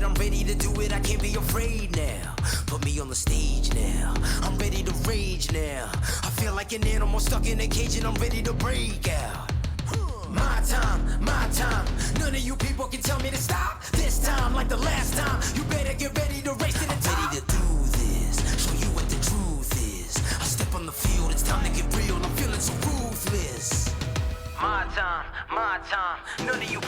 I'm ready to do it, I can't be afraid now. Put me on the stage now, I'm ready to rage now. I feel like an animal stuck in a cage and I'm ready to break out. My time, none of you people can tell me to stop. This time, like the last time, you better get ready to race to the top. I'm ready to do this, show you what the truth is. I step on the field, it's time to get real, I'm feeling so ruthless. My time, none of you.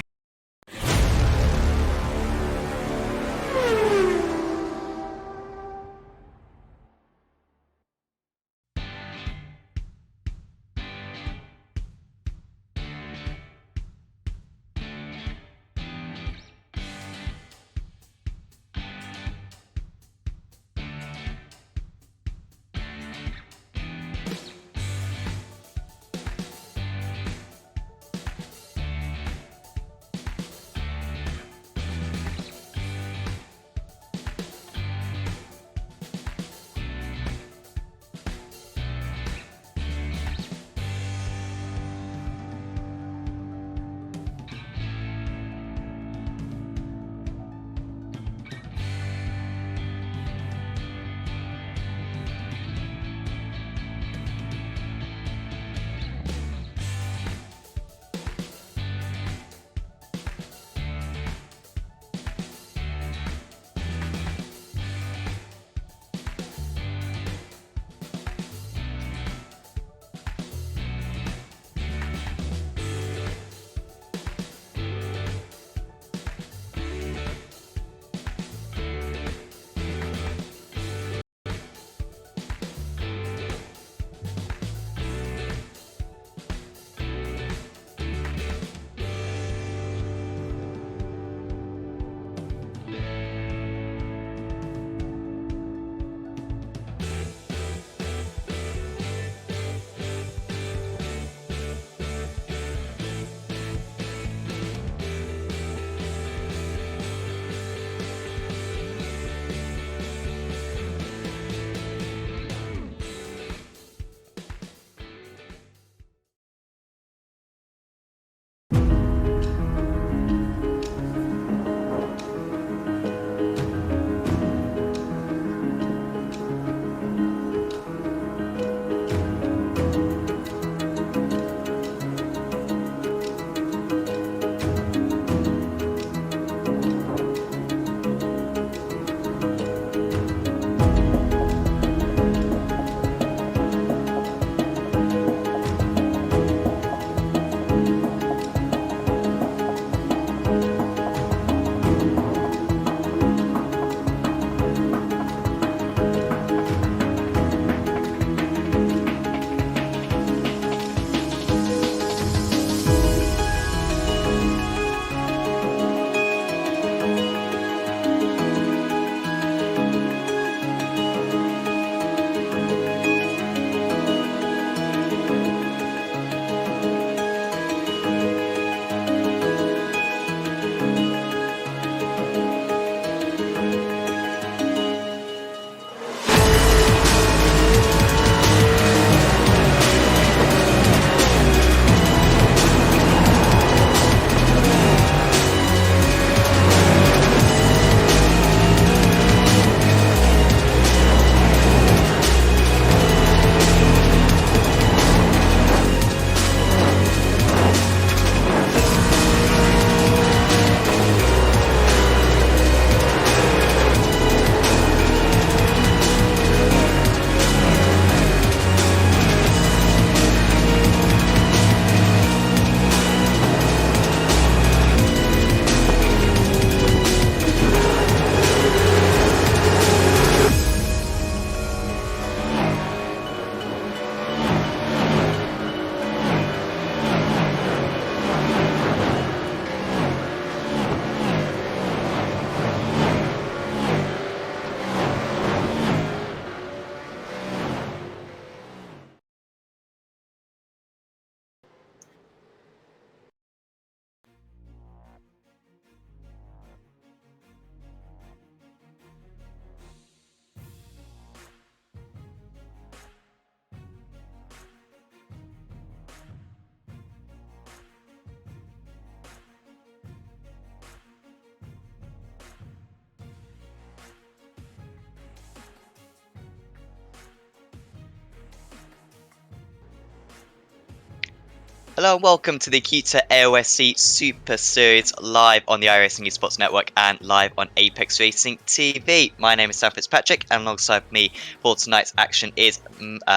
Hello and welcome to the Acuta AOSC Super Series live on the iRacing Esports Network and live on Apex Racing TV. My name is Sam Fitzpatrick, and alongside me for tonight's action is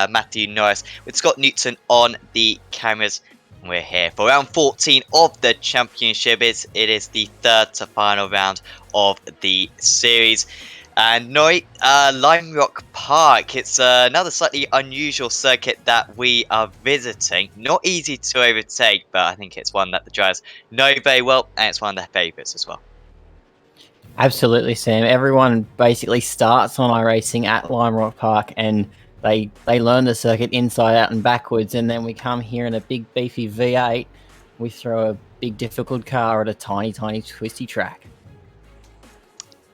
Matthew Norris with Scott Newton on the cameras. We're here for round 14 of the championship. It is the third to final round of the series. And Noi, Lime Rock Park, it's another slightly unusual circuit that we are visiting. Not easy to overtake, but I think it's one that the drivers know very well, and it's one of their favourites as well. Absolutely, Sam. Everyone basically starts on iRacing at Lime Rock Park, and they learn the circuit inside out and backwards, and then we come here in a big beefy V8. We throw a big difficult car at a tiny twisty track.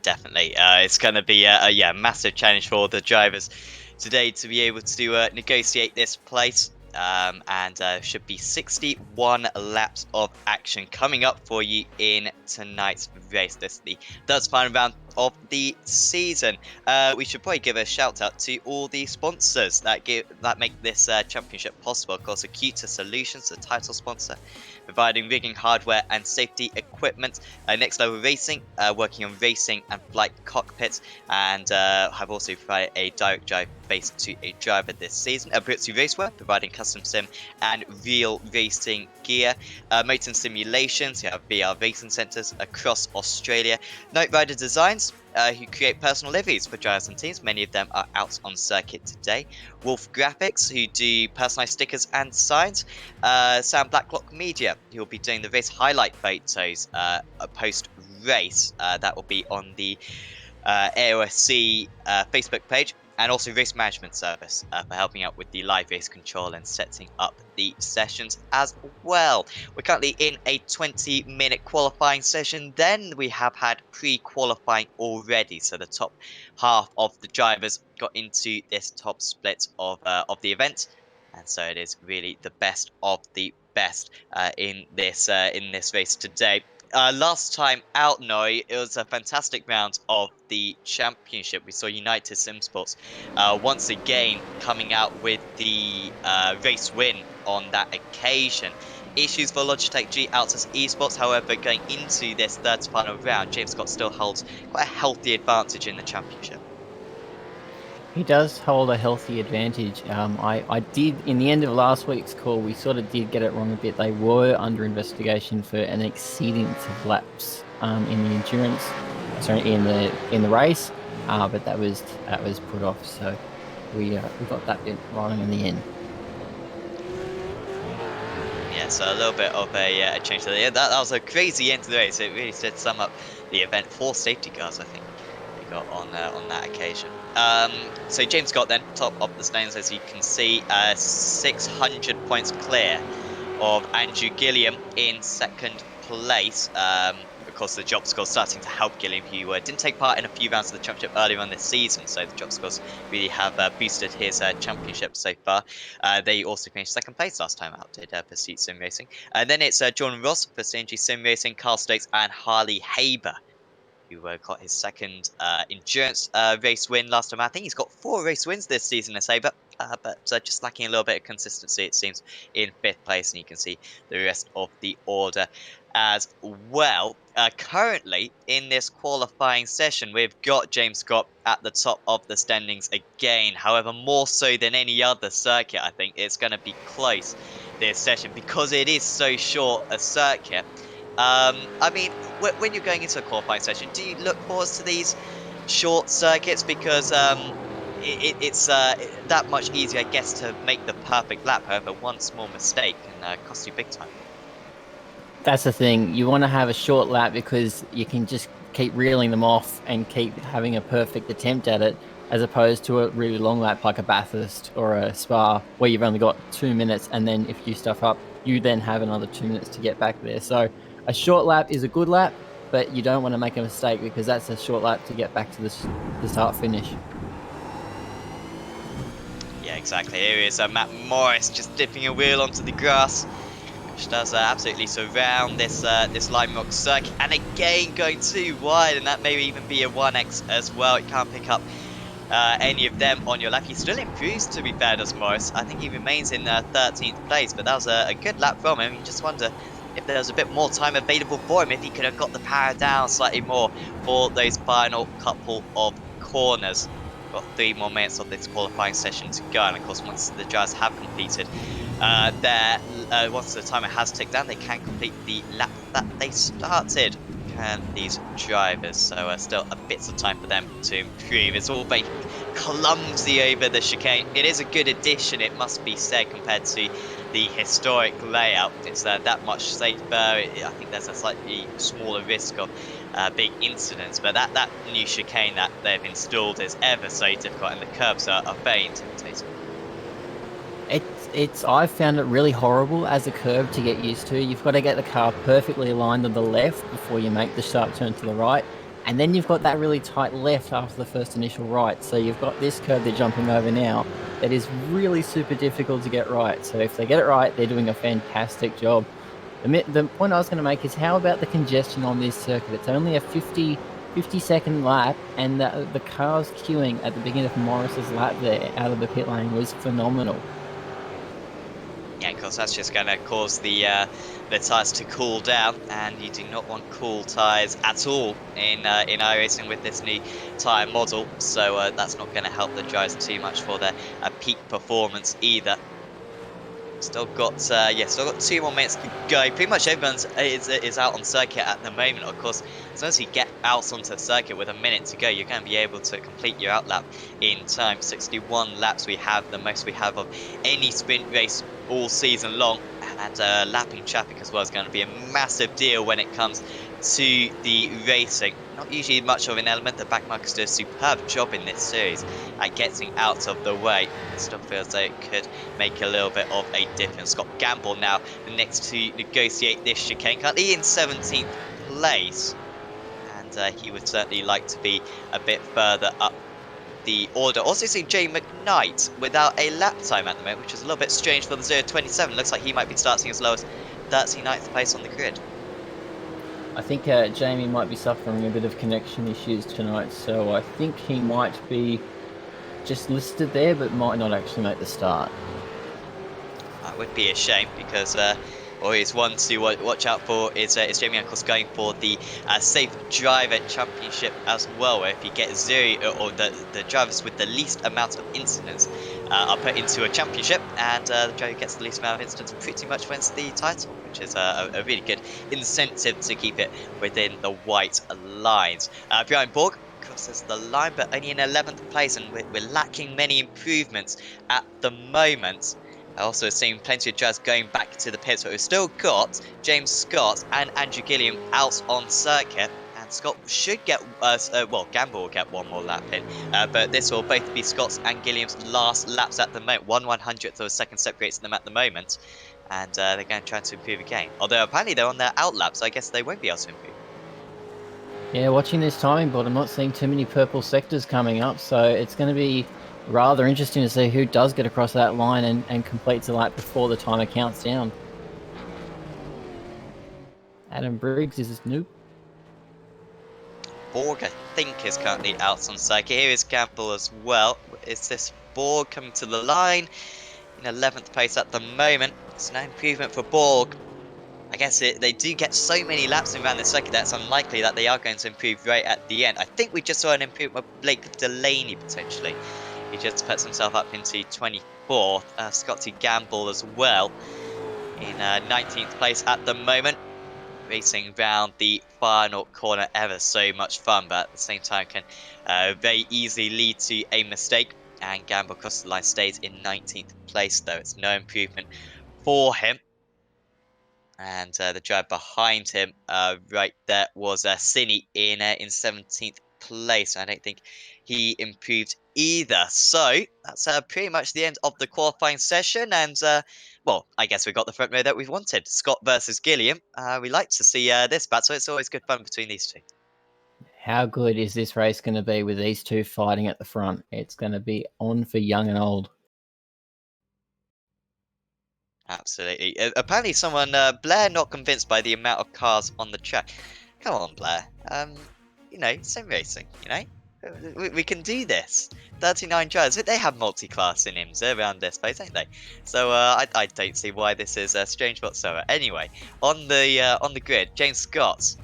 Definitely, it's going to be a massive challenge for the drivers today to be able to negotiate this place. And should be 61 laps of action coming up for you in tonight's race. This is the third final round of the season. We should probably give a shout out to all the sponsors that make this championship possible. Of course, Acuta Solutions, the title sponsor, providing rigging hardware and safety equipment. Next Level Racing, working on racing and flight cockpits, and have also provided a direct drive base to a driver this season. Britzy Raceware, providing custom sim and real racing gear. Motor Simulations, you have VR racing centres across Australia. Night Rider Designs, who create personal liveries for drivers and teams. Many of them are out on circuit today. Wolf Graphics, who do personalised stickers and signs. Sam Blacklock Media, who will be doing the race highlight photos post-race. That will be on the AOSC Facebook page. And also Race Management Service for helping out with the live race control and setting up the sessions as well. We're currently in a 20-minute qualifying session. Then we have had pre-qualifying already. So the top half of the drivers got into this top split of the event. And so it is really the best of the best in this race today. Last time out, Noi, it was a fantastic round of the championship. We saw United Simsports once again coming out with the race win on that occasion. Issues for Logitech G Altus Esports, however, going into this third to final round, James Scott still holds quite a healthy advantage in the championship. He does hold a healthy advantage. I did, in the end of last week's call, we sort of did get it wrong a bit. They were under investigation for an exceedance of laps in the endurance, sorry, in the race, but that was put off. So we got that bit wrong in the end. Yeah, so a little bit of a change to the that was a crazy end to the race. It really did sum up the event. 4 safety cars, I think, they got on that occasion. So James Scott then top of the standings, as you can see, 600 points clear of Andrew Gilliam in second place. Of course, the job score starting to help Gilliam, who didn't take part in a few rounds of the championship earlier on this season, so the job scores really have boosted his championship so far. They also finished second place last time out, did Pursuit Sim Racing. And then it's John Ross for CNG Sim Racing, Carl Stokes, and Harley Haber, who got his second endurance race win last time. I think he's got 4 race wins this season, I say, but just lacking a little bit of consistency, it seems, in 5th place, and you can see the rest of the order as well. Currently, in this qualifying session, we've got James Scott at the top of the standings again. However, more so than any other circuit, I think it's going to be close this session because it is so short a circuit. I mean, when you're going into a qualifying session, do you look forward to these short circuits because it's that much easier, I guess, to make the perfect lap? However, one small mistake can cost you big time. That's the thing. You want to have a short lap because you can just keep reeling them off and keep having a perfect attempt at it, as opposed to a really long lap like a Bathurst or a Spa, where you've only got 2 minutes, and then if you stuff up, you then have another 2 minutes to get back there. So a short lap is a good lap, but you don't want to make a mistake because that's a short lap to get back to the start finish. Yeah, exactly. Here is Matt Morris just dipping a wheel onto the grass, which does absolutely surround this Lime Rock circuit, and again going too wide, and that may even be a 1x as well. It can't pick up any of them on your lap. He still improves, to be fair, does Morris. I think he remains in 13th place, but that was a good lap from him. You just wonder if there was a bit more time available for him, if he could have got the power down slightly more for those final couple of corners. Got 3 more minutes of this qualifying session to go, and of course, once the drivers have completed once the timer has ticked down, they can complete the lap that they started. Can these drivers? So still a bit of time for them to improve. It's all very clumsy over the chicane. It is a good addition, it must be said, compared to the historic layout. It's that much safer. I think there's a slightly smaller risk of big incidents, but that new chicane that they've installed is ever so difficult, and the curves are very intimidating. It's I found it really horrible as a curve to get used to. You've got to get the car perfectly aligned on the left before you make the sharp turn to the right. And then you've got that really tight left after the first initial right. So you've got this curve they're jumping over now that is really super difficult to get right. So if they get it right, they're doing a fantastic job. The point I was going to make is, how about the congestion on this circuit? It's only a 50-second lap, and the cars queuing at the beginning of Morris's lap there out of the pit lane was phenomenal. Yeah, of course, that's just going to cause the tyres to cool down, and you do not want cool tyres at all in iRacing with this new tyre model. So that's not going to help the drivers too much for their peak performance either. Still got 2 more minutes to go. Pretty much everyone is out on circuit at the moment. Of course, as soon as you get out onto the circuit with a minute to go, you're going to be able to complete your outlap in time. 61 laps we have, the most we have of any sprint race all season long, and lapping traffic as well is going to be a massive deal when it comes to the racing. Not usually much of an element. The backmarkers do a superb job in this series at getting out of the way. It still feels like it could make a little bit of a difference. Scott Gamble now the next to negotiate this chicane, currently in 17th place, and he would certainly like to be a bit further up the order. Also see Jay McKnight without a lap time at the moment, which is a little bit strange for the 027. Looks like he might be starting as low as 39th place on the grid. I think Jamie might be suffering a bit of connection issues tonight, so I think he might be just listed there, but might not actually make the start. That would be a shame, because always one to watch out for is Jamie, of course, going for the Safe Driver Championship as well, where if you get 0 or the drivers with the least amount of incidents are put into a championship, and the driver who gets the least amount of incidents pretty much wins the title, which is a really good incentive to keep it within the white lines. Behind Borg crosses the line, but only in 11th place, and we're lacking many improvements at the moment. I also seen plenty of drivers going back to the pits, but we've still got James Scott and Andrew Gilliam out on circuit. And Scott should get, Gamble will get one more lap in, but this will both be Scott's and Gilliam's last laps at the moment. 1/100th of a second separates them at the moment, and they're going to try to improve again. Although apparently they're on their out lap, so I guess they won't be able to improve. Yeah, watching this timing board, I'm not seeing too many purple sectors coming up, so it's going to be rather interesting to see who does get across that line and completes the lap before the timer counts down. Adam Briggs is Noop. Borg, I think, is currently out on circuit. Here is Gamble as well. Is this Borg coming to the line? In 11th place at the moment. It's no improvement for Borg. I guess they do get so many laps in around the circuit that it's unlikely that they are going to improve right at the end. I think we just saw an improvement of Blake Delaney, potentially. He just puts himself up into 24th. Scotty Gamble as well in 19th place at the moment. Racing round the final corner, ever so much fun, but at the same time can very easily lead to a mistake. And Gamble across the line stays in 19th place, though. It's no improvement for him. And the driver behind him, right there, was Cini in 17th place. I don't think he improved either. So that's pretty much the end of the qualifying session. And well, I guess we got the front row that we've wanted. Scott versus Gilliam. We like to see this battle. It's always good fun between these two. How good is this race going to be with these two fighting at the front? It's going to be on for young and old. Absolutely. Apparently someone, Blair, not convinced by the amount of cars on the track. Come on, Blair. You know, sim racing, you know? We can do this. 39 drivers. They have multi-class in IMSA around this place, don't they? So I don't see why this is strange whatsoever. Anyway, on the grid, James Scott,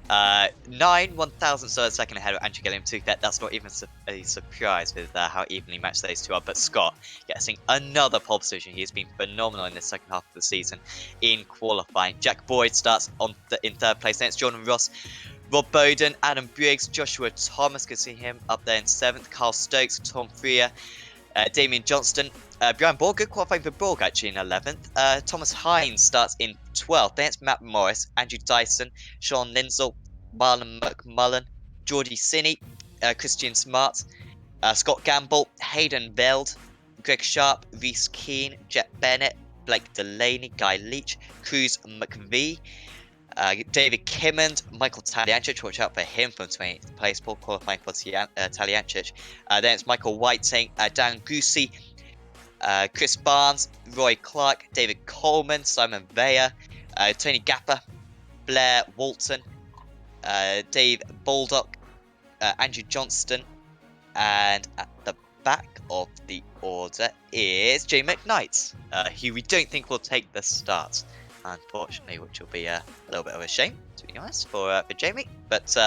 1,000 so a second ahead of Andrew Gilliam. That's not even a surprise with how evenly matched those two are. But Scott getting another pole position. He has been phenomenal in the second half of the season in qualifying. Jack Boyd starts in third place. Then it's Jordan Ross, Rob Bowden, Adam Briggs, Joshua Thomas, can see him up there in 7th. Carl Stokes, Tom Freer, Damien Johnston, Brian Borg, good qualifying for Borg actually in 11th. Thomas Hines starts in 12th. Then it's Matt Morris, Andrew Dyson, Sean Lindsell, Marlon Mcmullen, Geordie Sinney, Christian Smart, Scott Gamble, Hayden Veld, Greg Sharp, Reese Keane, Jet Bennett, Blake Delaney, Guy Leach, Cruz McVie, David Kimmond, Michael Taliancic, watch out for him from 20th place, Paul qualifying for Taliancic. Then it's Michael Whiting, Dan Goosey, Chris Barnes, Roy Clark, David Coleman, Simon Veyer, Tony Gapper, Blair Walton, Dave Baldock, Andrew Johnston, and at the back of the order is Jay McKnight, who we don't think will take the start, unfortunately, which will be a little bit of a shame, to be honest, for Jamie. But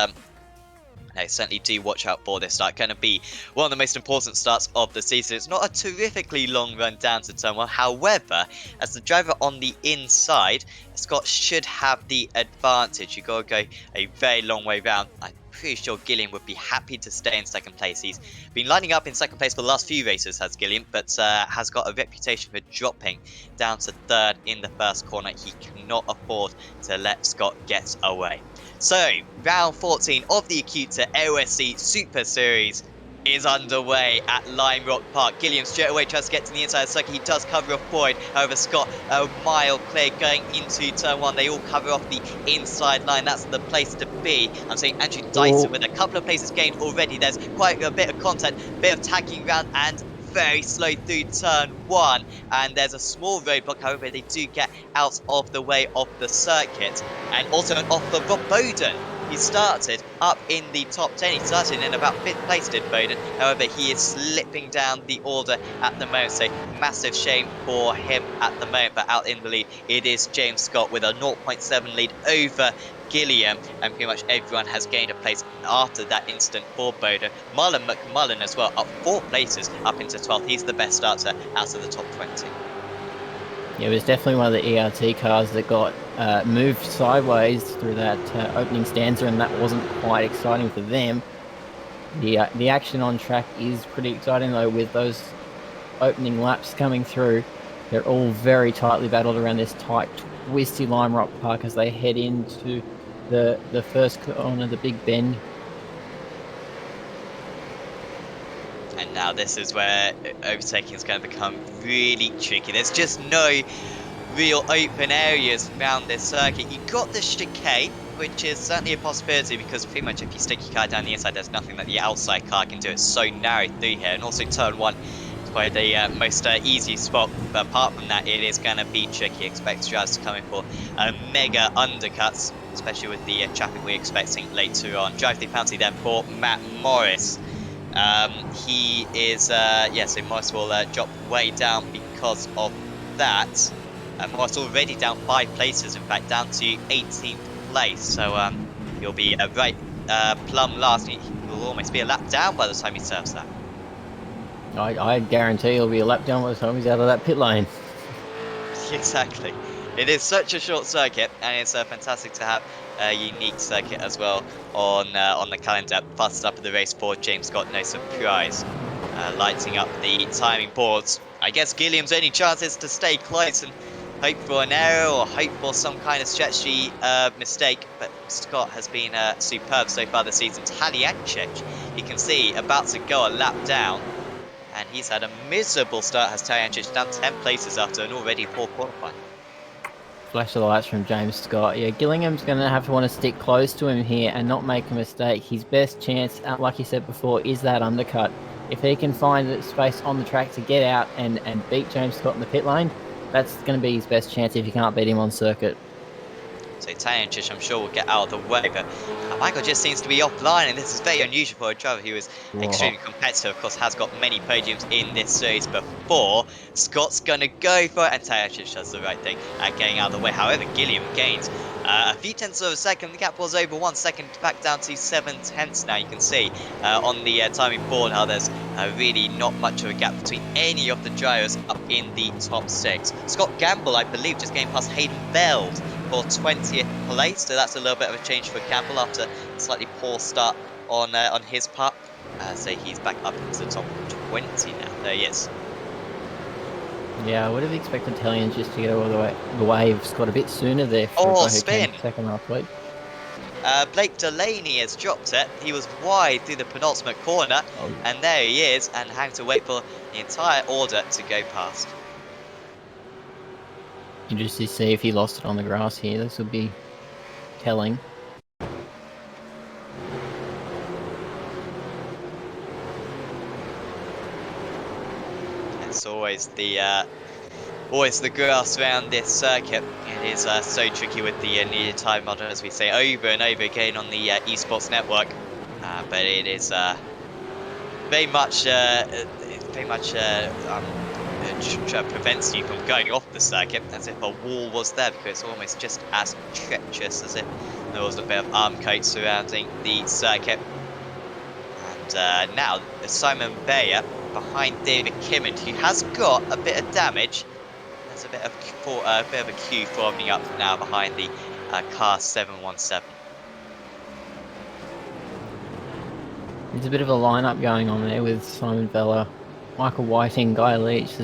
I certainly do watch out for this start. Going to be one of the most important starts of the season. It's not a terrifically long run down to turn 1. However, as the driver on the inside, Scott should have the advantage. You've got to go a very long way round. I'm pretty sure Gilliam would be happy to stay in second place. He's been lining up in second place for the last few races, has Gilliam, but has got a reputation for dropping down to third in the first corner. He cannot afford to let Scott get away. So, round 14 of the Acuta AOSC Super Series is underway at Lime Rock Park. Gilliam straight away tries to get to the inside of the circuit. He does cover off Boyd. However, Scott a mile clear going into turn 1. They all cover off the inside line. That's the place to be. I'm saying Andrew Dyson with a couple of places gained already. There's quite a bit of content, bit of tagging round, and very slow through turn 1, and there's a small roadblock. However, they do get out of the way of the circuit, and also an off for Rob Bowden. He started up in the top 10. He started in about 5th place, did Bowden. However, he is slipping down the order at the moment, so massive shame for him at the moment. But out in the lead, it is James Scott with a 0.7 lead over Gilliam, and pretty much everyone has gained a place after that incident for Bowden. Marlon Mcmullen as well, up 4 places up into 12th. He's the best starter out of the top 20. Yeah, it was definitely one of the ERT cars that got moved sideways through that opening stanza, and that wasn't quite exciting for them. The action on track is pretty exciting though, with those opening laps coming through. They're all very tightly battled around this tight, twisty Lime Rock Park as they head into the first corner, the big bend. And now this is where overtaking is going to become really tricky. There's just no real open areas around this circuit. You've got the chicane, which is certainly a possibility, because pretty much if you stick your car down the inside, there's nothing that the outside car can do. It's so narrow through here. And also turn 1 is probably the most easy spot. But apart from that, it is going to be tricky. Expect drivers to come in for mega undercuts, especially with the traffic we're expecting later on. Drive the penalty then for Matt Morris. He is, so Morris will drop way down because of that. Morris already down 5 places, in fact, down to 18th place. So he'll be right plumb last. He will almost be a lap down by the time he serves that. I guarantee he'll be a lap down by the time he's out of that pit lane. Exactly. It is such a short circuit, and it's fantastic to have a unique circuit as well on the calendar. Fastest up of the race for James Scott, no surprise. Lighting up the timing boards. I guess Gilliam's only chance is to stay close and hope for an error or hope for some kind of stretchy mistake. But Scott has been superb so far this season. Taliancic, you can see, about to go a lap down. And he's had a miserable start, has Taliancic, down 10 places after an already poor qualifying. Flash of the lights from James Scott. Yeah, Gillingham's going to have to want to stick close to him here and not make a mistake. His best chance, like he said before, is that undercut. If he can find the space on the track to get out and beat James Scott in the pit lane, that's going to be his best chance if you can't beat him on circuit. So Tajic, I'm sure, will get out of the way, but Michael just seems to be offline, and this is very unusual for a driver who is extremely competitive. Of course, has got many podiums in this series before. Scott's going to go for it, and Tajic does the right thing at getting out of the way. However, Gilliam gains a few tenths of a second. The gap was over 1 second, back down to 7/10 now. You can see on the timing board how there's really not much of a gap between any of the drivers up in the top 6. Scott Gamble, I believe, just getting past Hayden Veld for 20th place, so that's a little bit of a change for Gamble after a slightly poor start on his part. So he's back up into the top 20 now. There he is. Yeah, I would have expected Italians just to get all the wave Scott a bit sooner there for a Oh, guy who came spin! second last week. Blake Delaney has dropped it. He was wide through the penultimate corner, Oh, and there he is, and having to wait for the entire order to go past. interested to see if he lost it on the grass here. This would be telling. It's always the grass around this circuit. It is so tricky with the needed time model, as we say over and over again on the esports network. But it is very much prevents you from going off the circuit, as if a wall was there, because it's almost just as treacherous as if there was a bit of arm coat surrounding the circuit. And now Simon Bayer behind David Kimmond, who has got a bit of damage. There's a bit of a queue forming up now behind the car 717. There's a bit of a lineup going on there with Simon Vella, Michael Whiting, Guy Leach.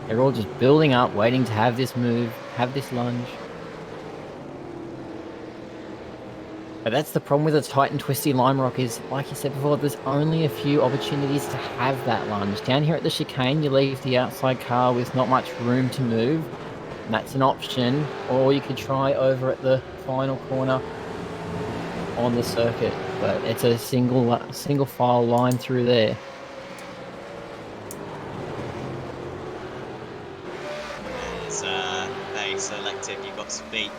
They're all just building up, waiting to have this move, have this lunge. But that's the problem with a tight and twisty lime rock is, like you said before, there's only a few opportunities to have that lunge. Down here at the chicane, you leave the outside car with not much room to move, and that's an option. Or you could try over at the final corner on the circuit, but it's a single file line through there. It's very selective. You've got speed.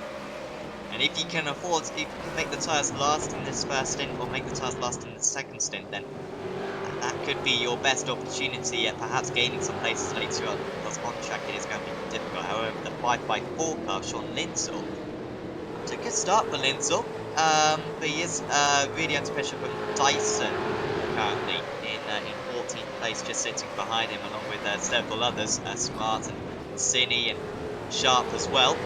And if you can afford, if you can make the tyres last in this first stint, or make the tyres last in the second stint, then that could be your best opportunity at perhaps gaining some places later on, because on track it is going to be difficult. However, the 5x4 car, Sean Linsell, took a start for Linsell, but he is really under pressure from Dyson currently in 14th place, just sitting behind him, along with several others, Smart and Cine and Sharp as well.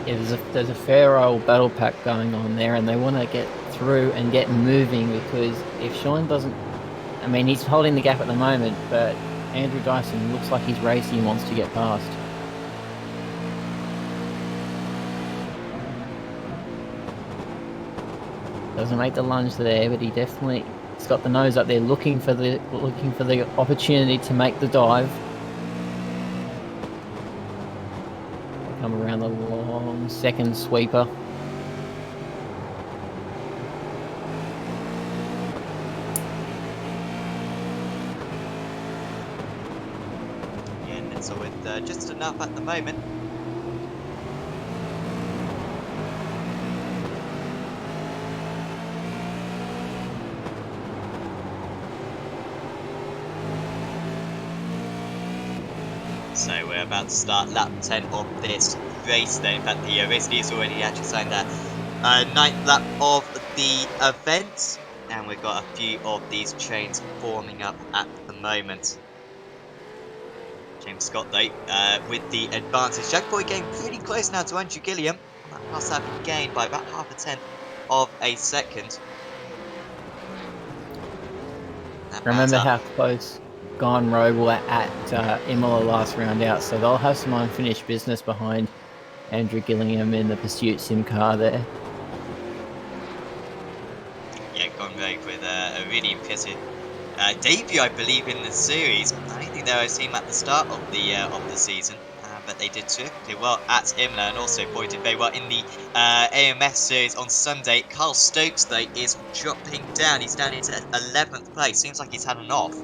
Yeah, there's a fair old battle pack going on there, and they want to get through and get moving, because if Sean doesn't, I mean, he's holding the gap at the moment, but Andrew Dyson looks like he's racing and wants to get past. Doesn't make the lunge there, but he's got the nose up there, looking for the opportunity to make the dive. Come around the long second sweeper. Yeah, and so with just enough at the moment. So we're about to start lap 10 of this race then. In fact, the race leader's already actually signed that 9th lap of the event. And we've got a few of these trains forming up at the moment. James Scott, though, with the advantage. Jack Boy getting pretty close now to Andrew Gilliam. That pass having gained by about half a tenth of a second. Remember how close Gone Rogue were at Imola last round out, so they'll have some unfinished business behind Andrew Gillingham in the Pursuit Sim car there. Yeah, Gone Rogue with a really impressive debut, I believe, in the series. I don't think they were seen at the start of the season, but they did terrifically well at Imola, and also pointed very well in the AMS series on Sunday. Carl Stokes, though, is dropping down. He's down into 11th place. Seems like he's had an off.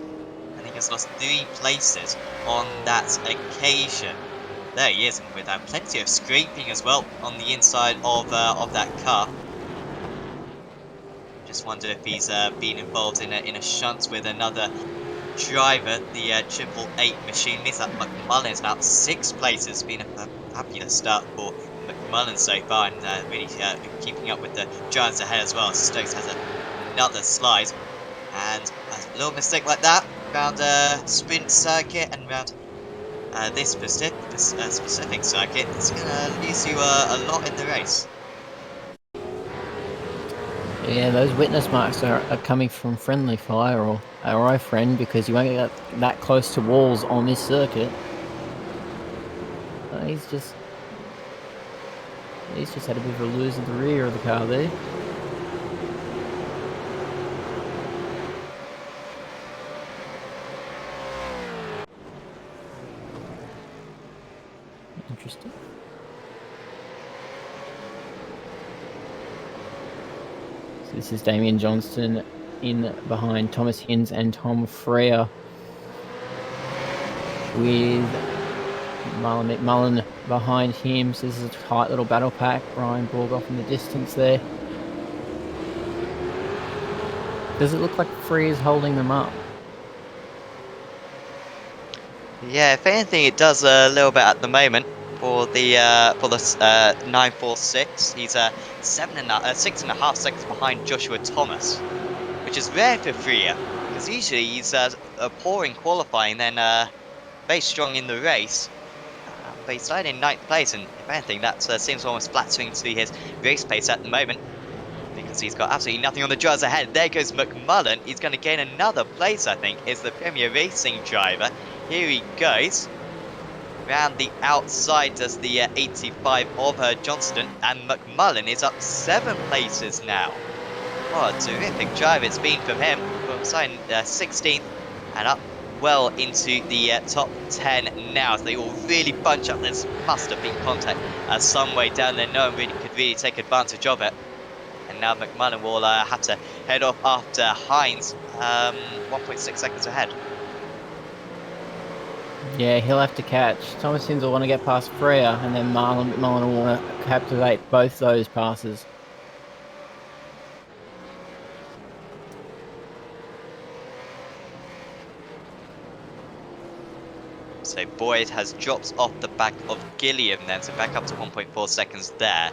I think has lost 3 places on that occasion. There he is, and with plenty of scraping as well on the inside of that car. Just wonder if he's been involved in a shunt with another driver. The 888 machine means that McMullen is now 6 places. Been a fabulous start for McMullen so far, and really keeping up with the giants ahead as well. Stokes has another slide, and a little mistake like that around a sprint circuit and around this specific circuit, it's gonna lose you a lot in the race. Yeah, those witness marks are coming from friendly fire or our friend, because you won't get that close to walls on this circuit. He's just had a bit of a lose at the rear of the car there. Interesting. So this is Damien Johnston in behind Thomas Hinds and Tom Freya, with Marlon Mcmullen behind him. So this is a tight little battle pack. Ryan Borgoff in the distance there. Does it look like Freya's holding them up? Yeah, if anything, it does a little bit at the moment for the 946. He's 6.5 seconds behind Joshua Thomas, which is rare for Freya, because usually he's poor in qualifying, then very strong in the race. But he's started in 9th place, and if anything, that seems almost flattering to his race pace at the moment, because he's got absolutely nothing on the drives ahead. There goes McMullen. He's going to gain another place, I think, is the Premier Racing driver. Here he goes. Round the outside does the 85 of Johnston, and McMullen is up 7 places now. What a terrific drive it's been from him, from starting 16th and up well into the top 10 now, as they all really bunch up. There must have been contact some way down there. No one could really take advantage of it. And now McMullen will have to head off after Hines, 1.6 seconds ahead. Yeah, he'll have to catch. Thomas Hinds will want to get past Freya, and then Marlon Mcmullen will want to captivate both those passes. So Boyd has dropped off the back of Gilliam then, so back up to 1.4 seconds there.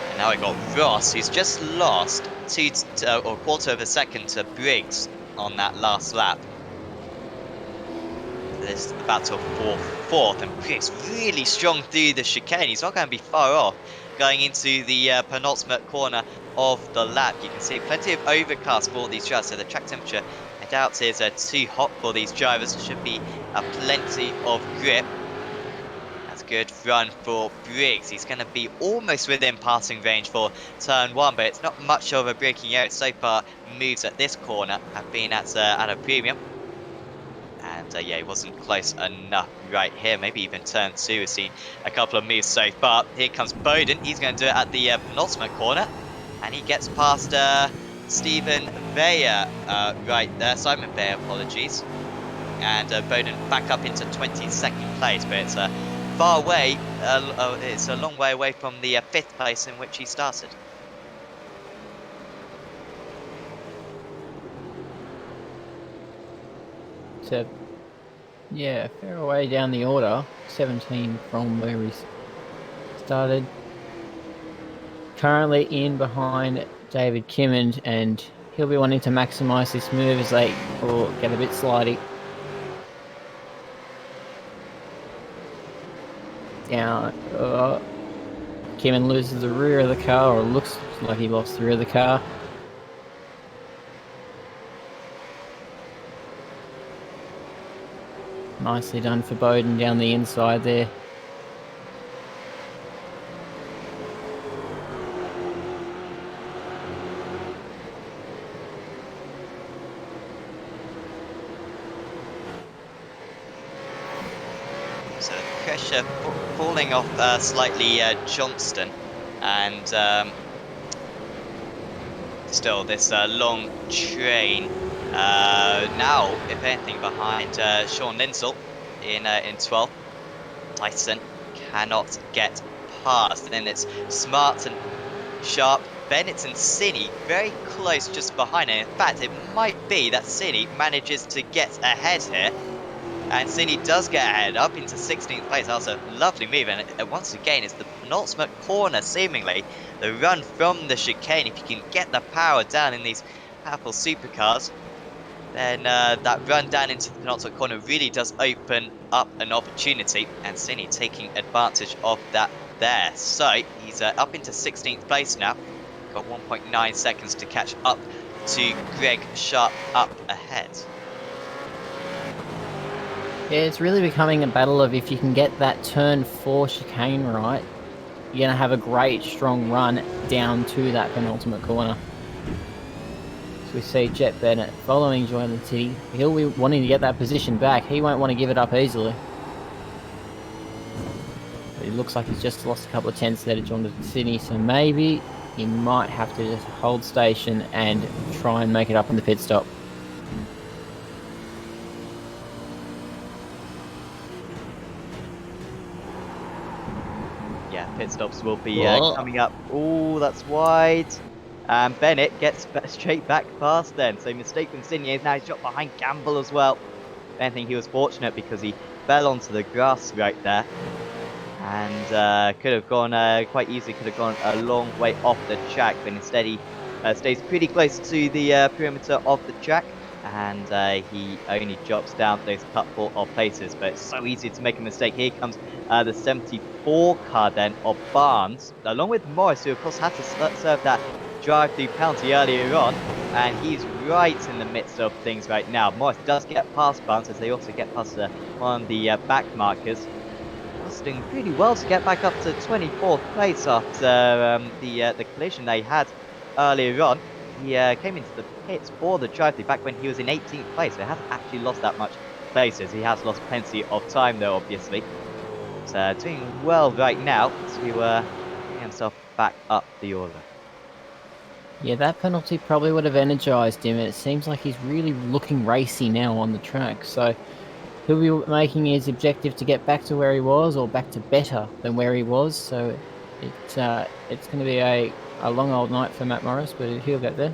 And now we got Ross, who's just lost a quarter of a second to Briggs on that last lap. This is the battle for 4th, and Briggs really strong through the chicane. He's not going to be far off going into the penultimate corner of the lap. You can see plenty of overcast for these drivers, so the track temperature, I doubt, is too hot for these drivers. There should be plenty of grip. That's a good run for Briggs. He's going to be almost within passing range for turn 1, but it's not much of a braking area. So far, moves at this corner have been at a premium. And yeah, he wasn't close enough right here. Maybe even turn 2 has seen a couple of moves so far. Here comes Bowden. He's going to do it at the penultimate corner. And he gets past Stephen Veyer right there. Simon Veyer, apologies. And Bowden back up into 22nd place. But it's far away. It's a long way away from the 5th place in which he started. So, yeah, fair way down the order. 17 from where he started. Currently in behind David Kimmond, and he'll be wanting to maximise this move as they get a bit slidey. Down. Kimmond loses the rear of the car, or looks like he lost the rear of the car. Nicely done for Bowden down the inside there. So pressure falling off slightly Johnston, and still this long train Now, if anything, behind Sean Linsell in 12th, Dyson cannot get past. And then it's Smart and Sharp, Bennett and Cine very close just behind. And in fact, it might be that Cine manages to get ahead here. And Cine does get ahead up into 16th place. That's a lovely move. And once again, it's the penultimate corner, seemingly. The run from the chicane. If you can get the power down in these powerful supercars, then that run down into the penultimate corner really does open up an opportunity. And Cine taking advantage of that there. So he's up into 16th place now. Got 1.9 seconds to catch up to Greg Sharp up ahead. Yeah, it's really becoming a battle of if you can get that turn 4 chicane right, you're going to have a great strong run down to that penultimate corner. So we see Jet Bennett following Joy City. He'll be wanting to get that position back. He won't want to give it up easily. But it looks like he's just lost a couple of tenths there to John City, so maybe he might have to just hold station and try and make it up in the pit stop. Pit stops will be coming up. Oh, that's wide. And Bennett gets straight back past then. So mistake from Signier. Now he's dropped behind Gamble as well. I think he was fortunate because he fell onto the grass right there. And could have gone quite easily, could have gone a long way off the track. But instead he stays pretty close to the perimeter of the track. And he only drops down those couple of places. But it's so easy to make a mistake. Here comes the 74 car then of Barnes, along with Morris, who of course had to serve that drive-through penalty earlier on. And he's right in the midst of things right now. Morris does get past Barnes, as they also get past one of the back markers. Was doing pretty well to get back up to 24th place after the collision they had earlier on. He came into the pits for the drive-through back when he was in 18th place, so he hasn't actually lost that much places. He has lost plenty of time though, obviously. But doing well right now to bring himself back up the order. Yeah, that penalty probably would have energized him, and it seems like he's really looking racy now on the track. So he'll be making his objective to get back to where he was, or back to better than where he was. So it's going to be a long old night for Matt Morris, but he'll get there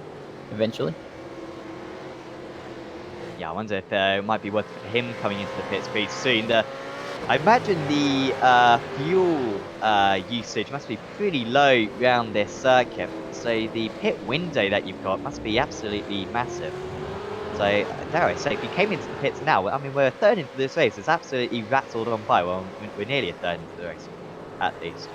eventually. Yeah, I wonder if it might be worth him coming into the pits pretty soon. I imagine the fuel usage must be pretty low around this circuit, so the pit window that you've got must be absolutely massive. So, dare I say, if you came into the pits now, I mean, we're a third into this race, it's absolutely rattled on by. Well, we're nearly a third into the race, at least.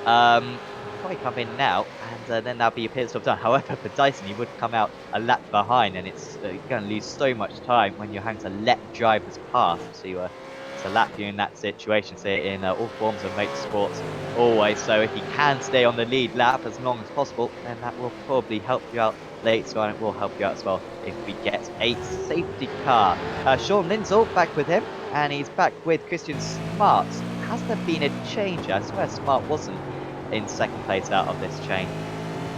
Probably come in now, and then that'll be a pit stop done. However, for Dyson, he would come out a lap behind, and it's going to lose so much time when you're having to let drivers pass to lap you in that situation. So in all forms of motorsports, always. So if you can stay on the lead lap as long as possible, then that will probably help you out later on. It will help you out as well if we get a safety car. Sean Linsell back with him, and he's back with Christian Smart. Has there been a change? I swear Smart wasn't in second place out of this chain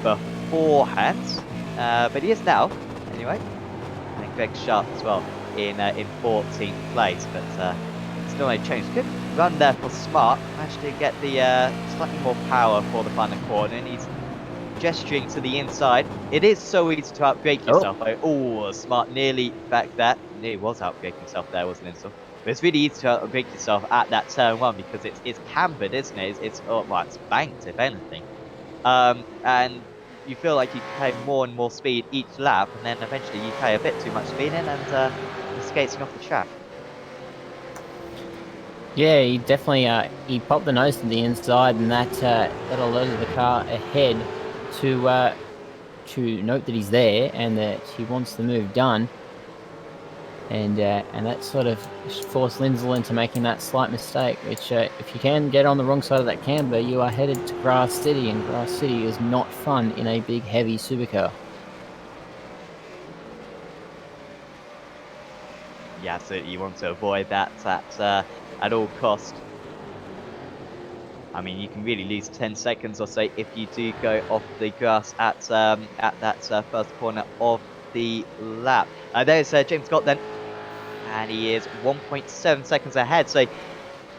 beforehand, but he is now anyway. And Greg Sharp as well in 14th place, but still no change. Good run there for Smart. Managed to get the slightly more power for the final corner, and he's gesturing to the inside. It is so easy to outbrake yourself. Oh, Smart nearly back there. Nearly was outbraking himself there, wasn't it? So, but it's really easy to outbrake yourself at that turn 1 because it's cambered, isn't it? It's banked, if anything. And you feel like you pay more and more speed each lap, and then eventually you pay a bit too much speed in, and you're skating off the track. Yeah, he definitely he popped the nose to the inside, and that alerted the car ahead to note that he's there and that he wants the move done. And that sort of forced Linsell into making that slight mistake, which if you can get on the wrong side of that camber, you are headed to Grass City, and Grass City is not fun in a big, heavy supercar. Yeah, absolutely. You want to avoid that at all cost. I mean, you can really lose 10 seconds or so if you do go off the grass at that first corner of the lap. There's James Scott then, and he is 1.7 seconds ahead. So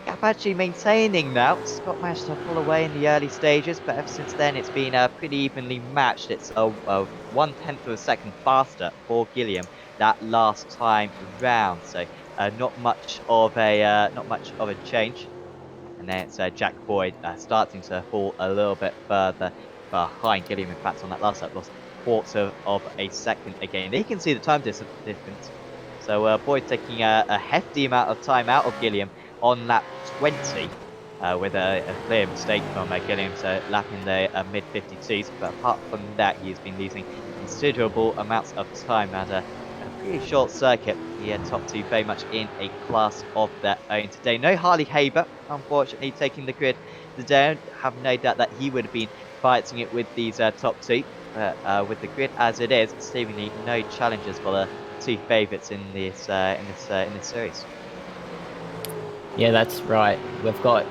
gap actually maintaining now. Scott managed to pull away in the early stages, but ever since then it's been pretty evenly matched. It's a 1/10 of a second faster for Gilliam that last time round. So not much of a change. And then it's Jack Boyd starting to fall a little bit further behind Gilliam. In fact, on that last lap, lost quarter of a second again. You can see the time difference. So Boyd taking a hefty amount of time out of Gilliam on lap 20 with a clear mistake from Gilliam, so lap in the mid-52s. But apart from that, he's been losing considerable amounts of time at a pretty short circuit. The top two very much in a class of their own today. No Harley Haber, unfortunately, taking the grid today. I have no doubt that he would have been fighting it with these top two. But with the grid as it is, seemingly no challenges for the two favourites in this series. Yeah, that's right. We've got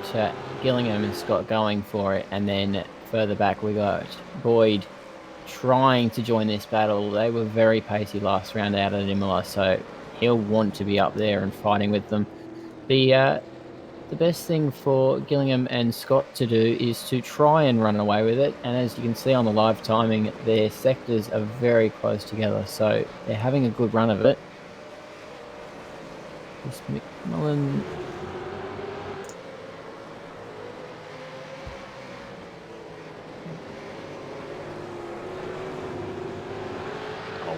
Gillingham and Scott going for it, and then further back we got Boyd trying to join this battle. They were very pacey last round out at Imola, so he'll want to be up there and fighting with them. The best thing for Gillingham and Scott to do is to try and run away with it. And as you can see on the live timing, their sectors are very close together, so they're having a good run of it. This McMullen.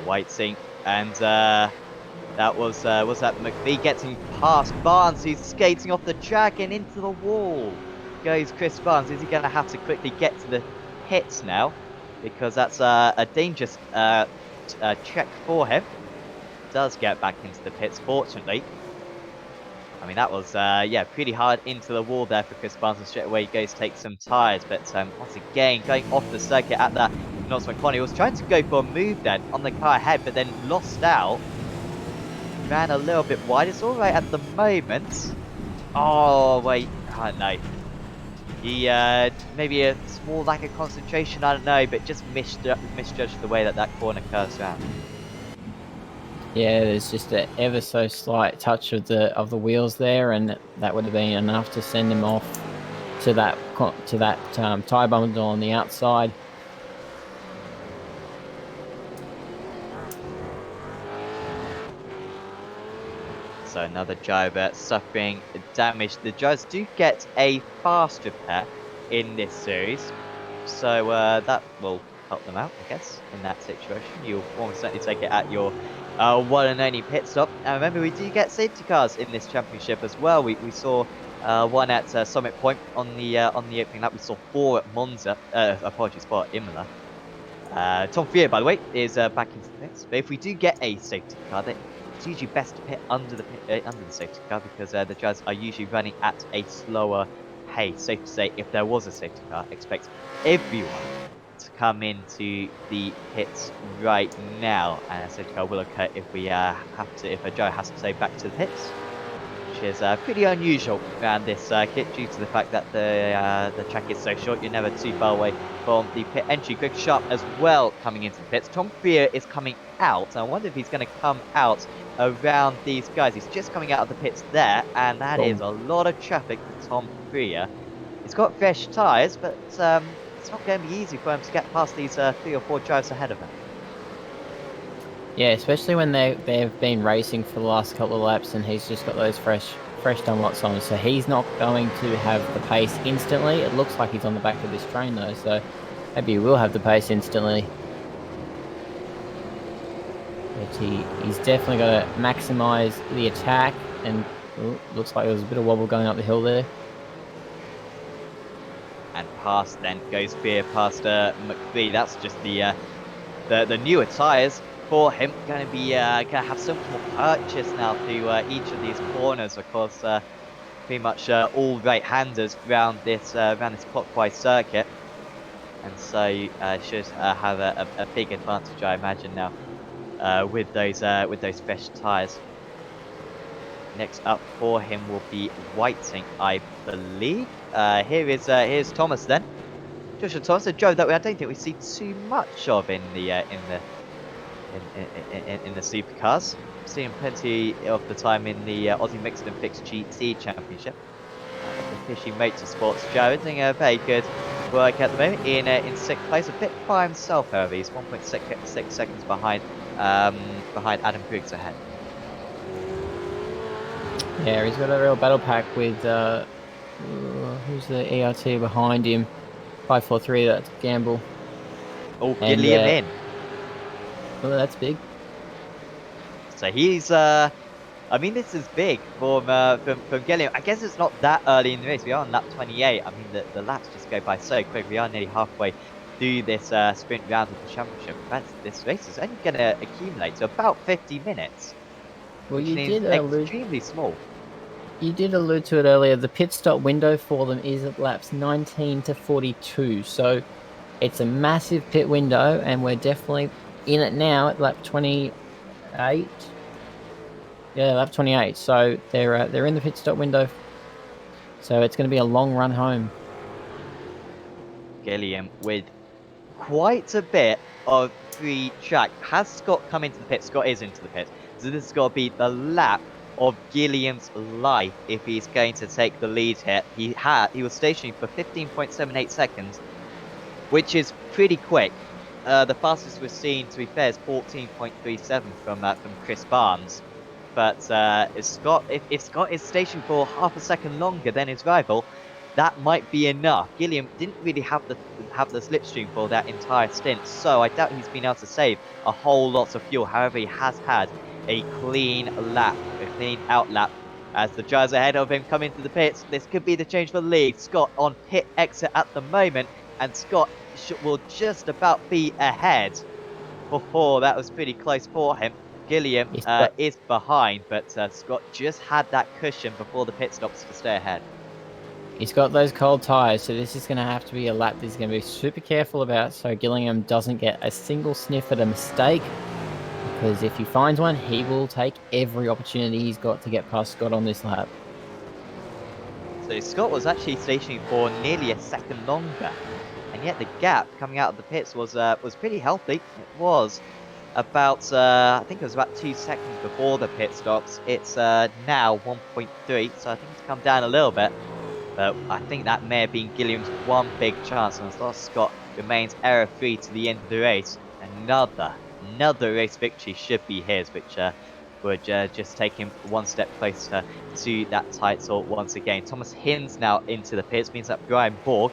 Whiting, and that was that McVie getting past Barnes, who's skating off the track and into the wall. Goes Chris Barnes. Is he going to have to quickly get to the pits now? Because that's a dangerous check for him. Does get back into the pits, fortunately. I mean, that was, pretty hard into the wall there for Chris Barnes, and straight away he goes to take some tyres. But once again, going off the circuit at that Norseman corner, he was trying to go for a move then on the car ahead, but then lost out. Ran a little bit wide. It's all right at the moment. Oh, wait. I don't know. He, maybe a small lack of concentration, I don't know, but just misjudged the way that corner curves around. Yeah, there's just an ever so slight touch of the wheels there, and that would have been enough to send him off to that tyre bundle on the outside. So another driver suffering damage. The drivers do get a fast repair in this series, so that will help them out, I guess, in that situation. You'll almost certainly take it at your one and only pit stop. And remember, we do get safety cars in this championship as well. We saw one at Summit Point on the opening lap. We saw 4 at Monza. Apologies for Imola. Tom Freer, by the way, is back into the pits. But if we do get a safety car, then it's usually best to pit under the safety car, because the drivers are usually running at a slower pace. Safe to say, if there was a safety car, expect everyone to come into the pits right now, and a safety car will occur if we if a driver has to stay back to the pits, which is pretty unusual around this circuit due to the fact that the track is so short. You're never too far away from the pit entry. Greg Sharp as well coming into the pits. Tom Freer is coming out. I wonder if he's going to come out around these guys. He's just coming out of the pits there, and that is a lot of traffic for Tom Freer. He's got fresh tyres, but it's not going to be easy for him to get past these 3 or 4 drives ahead of him. Yeah, especially when they've been racing for the last couple of laps, and he's just got those fresh Dunlops on. So he's not going to have the pace instantly. It looks like he's on the back of this train though, so maybe he will have the pace instantly. But he's definitely got to maximise the attack, and looks like there was a bit of wobble going up the hill there. And past then goes Freer past McVie. That's just the newer tyres for him. Going to be going to have so much more purchase now to each of these corners. Of course, pretty much all right-handers around this clockwise circuit, and so should have a big advantage, I imagine, now with those fresh tyres. Next up for him will be Whiting, I believe. Here's Thomas then. Joshua Thomas, a driver that I don't think we see too much of in the in the supercars. Seeing plenty of the time in the Aussie Mixed and Fixed GT Championship. The Fishy Motorsports drivers doing a very good work at the moment in 6th place, a bit by himself, however. He's 1.6 seconds behind Adam Briggs ahead. Yeah, he's got a real battle pack with who's the ERT behind him? 543. That's Gamble. Oh, Gilliam in. Oh, that's big. So he's I mean, this is big from Gilliam. I guess it's not that early in the race. We are on lap 28. I mean, the laps just go by so quick. We are nearly halfway through this sprint round of the championship. But this race is only going to accumulate to about 50 minutes. Well, which you seems did extremely small. You did allude to it earlier. The pit stop window for them is at laps 19 to 42. So it's a massive pit window, and we're definitely in it now at lap 28. Yeah, lap 28. So they're in the pit stop window. So it's going to be a long run home. Gilliam with quite a bit of free track. Has Scott come into the pit? Scott is into the pit. So this has got to be the lap of Gilliam's life if he's going to take the lead here. He was stationary for 15.78 seconds, which is pretty quick. The fastest we've seen, to be fair, is 14.37 from Chris Barnes. But if Scott is stationed for half a second longer than his rival, that might be enough. Gilliam didn't really have the slipstream for that entire stint, so I doubt he's been able to save a whole lot of fuel. However, he has had a clean lap, a clean out lap. As the drivers ahead of him come into the pits, this could be the change for the lead. Scott on pit exit at the moment, and Scott will just about be ahead. That was pretty close for him. Gilliam is behind, but Scott just had that cushion before the pit stops to stay ahead. He's got those cold tyres, so this is going to have to be a lap that he's going to be super careful about so Gilliam doesn't get a single sniff at a mistake. Because if he finds one, he will take every opportunity he's got to get past Scott on this lap. So Scott was actually stationary for nearly a second longer, and yet the gap coming out of the pits was pretty healthy. It was about I think it was about 2 seconds before the pit stops. It's now 1.3, so I think it's come down a little bit. But I think that may have been Gilliam's one big chance, and as long as Scott remains error-free to the end of the race, another race victory should be his, which would just take him one step closer to that title once again. Thomas Hinds now into the pits, means that Brian Borg,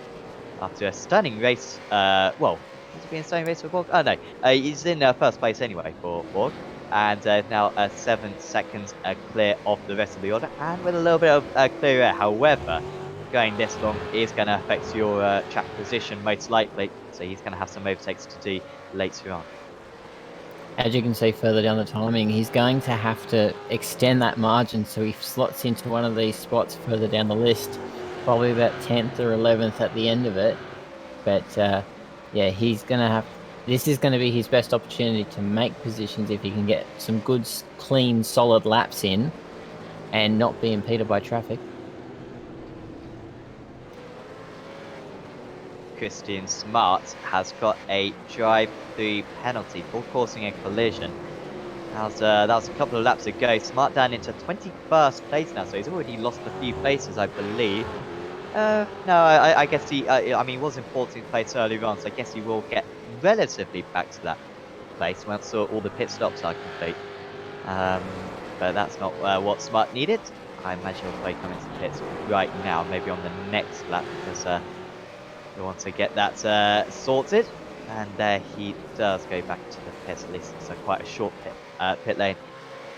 after a stunning race, well, has it been a stunning race for Borg? Oh no, he's in first place anyway for Borg, and now 7 seconds clear of the rest of the order, and with a little bit of clear air. However, going this long is going to affect your track position most likely, so he's going to have some overtakes to do later on. As you can see further down the timing, he's going to have to extend that margin so he slots into one of these spots further down the list, probably about 10th or 11th at the end of it. But yeah, he's going to have, this is going to be his best opportunity to make positions if he can get some good, clean, solid laps in and not be impeded by traffic. Christian Smart has got a drive-through penalty for causing a collision. That was a couple of laps ago. Smart down into 21st place now, so he's already lost a few places, I believe. No, I guess he, I mean, he was in 14th place earlier on, so I guess he will get relatively back to that place once all the pit stops are complete. But that's not what Smart needed. I imagine he'll probably come into the pits right now, maybe on the next lap, because we want to get that sorted. And he does go back to the pits, at least it's quite a short pit lane.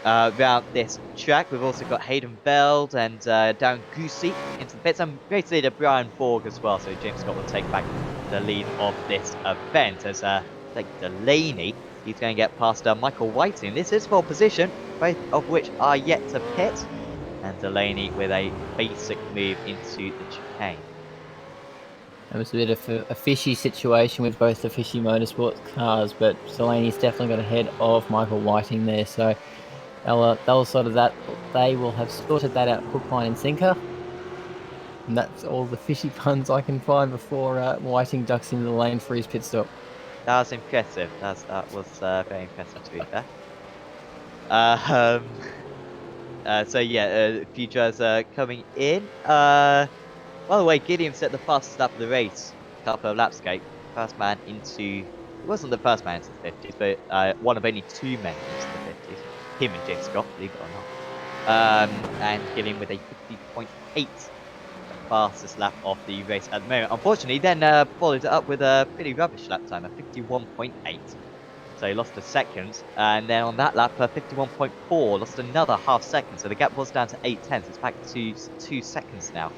Around this track, we've also got Hayden Veld and Darren Goosey into the pits, and race leader Brian Borg as well, so James Scott will take back the lead of this event as Delaney, he's going to get past Michael Whiting. This is pole position, both of which are yet to pit, and Delaney with a basic move into the chicane. It was a bit of a fishy situation with both the Fishy Motorsports cars, but Delaney's definitely got ahead of Michael Whiting there, so they'll sort of that. They will have sorted that out hook, line, and sinker. And that's all the fishy puns I can find before Whiting ducks into the lane for his pit stop. That was impressive. That was very impressive to be fair. Um, so yeah, a few drivers coming in. By the way, Gideon set the fastest lap of the race a couple of laps ago. First man into. He wasn't the first man into the 50s, but one of only two men into the 50s. Him and James Scott, believe it or not. And Gideon with a 50.8, the fastest lap of the race at the moment. Unfortunately, then followed it up with a pretty rubbish lap time, a 51.8. So he lost a second, and then on that lap, 51.4, lost another half second. So the gap was down to 8 tenths. It's back to 2 seconds now.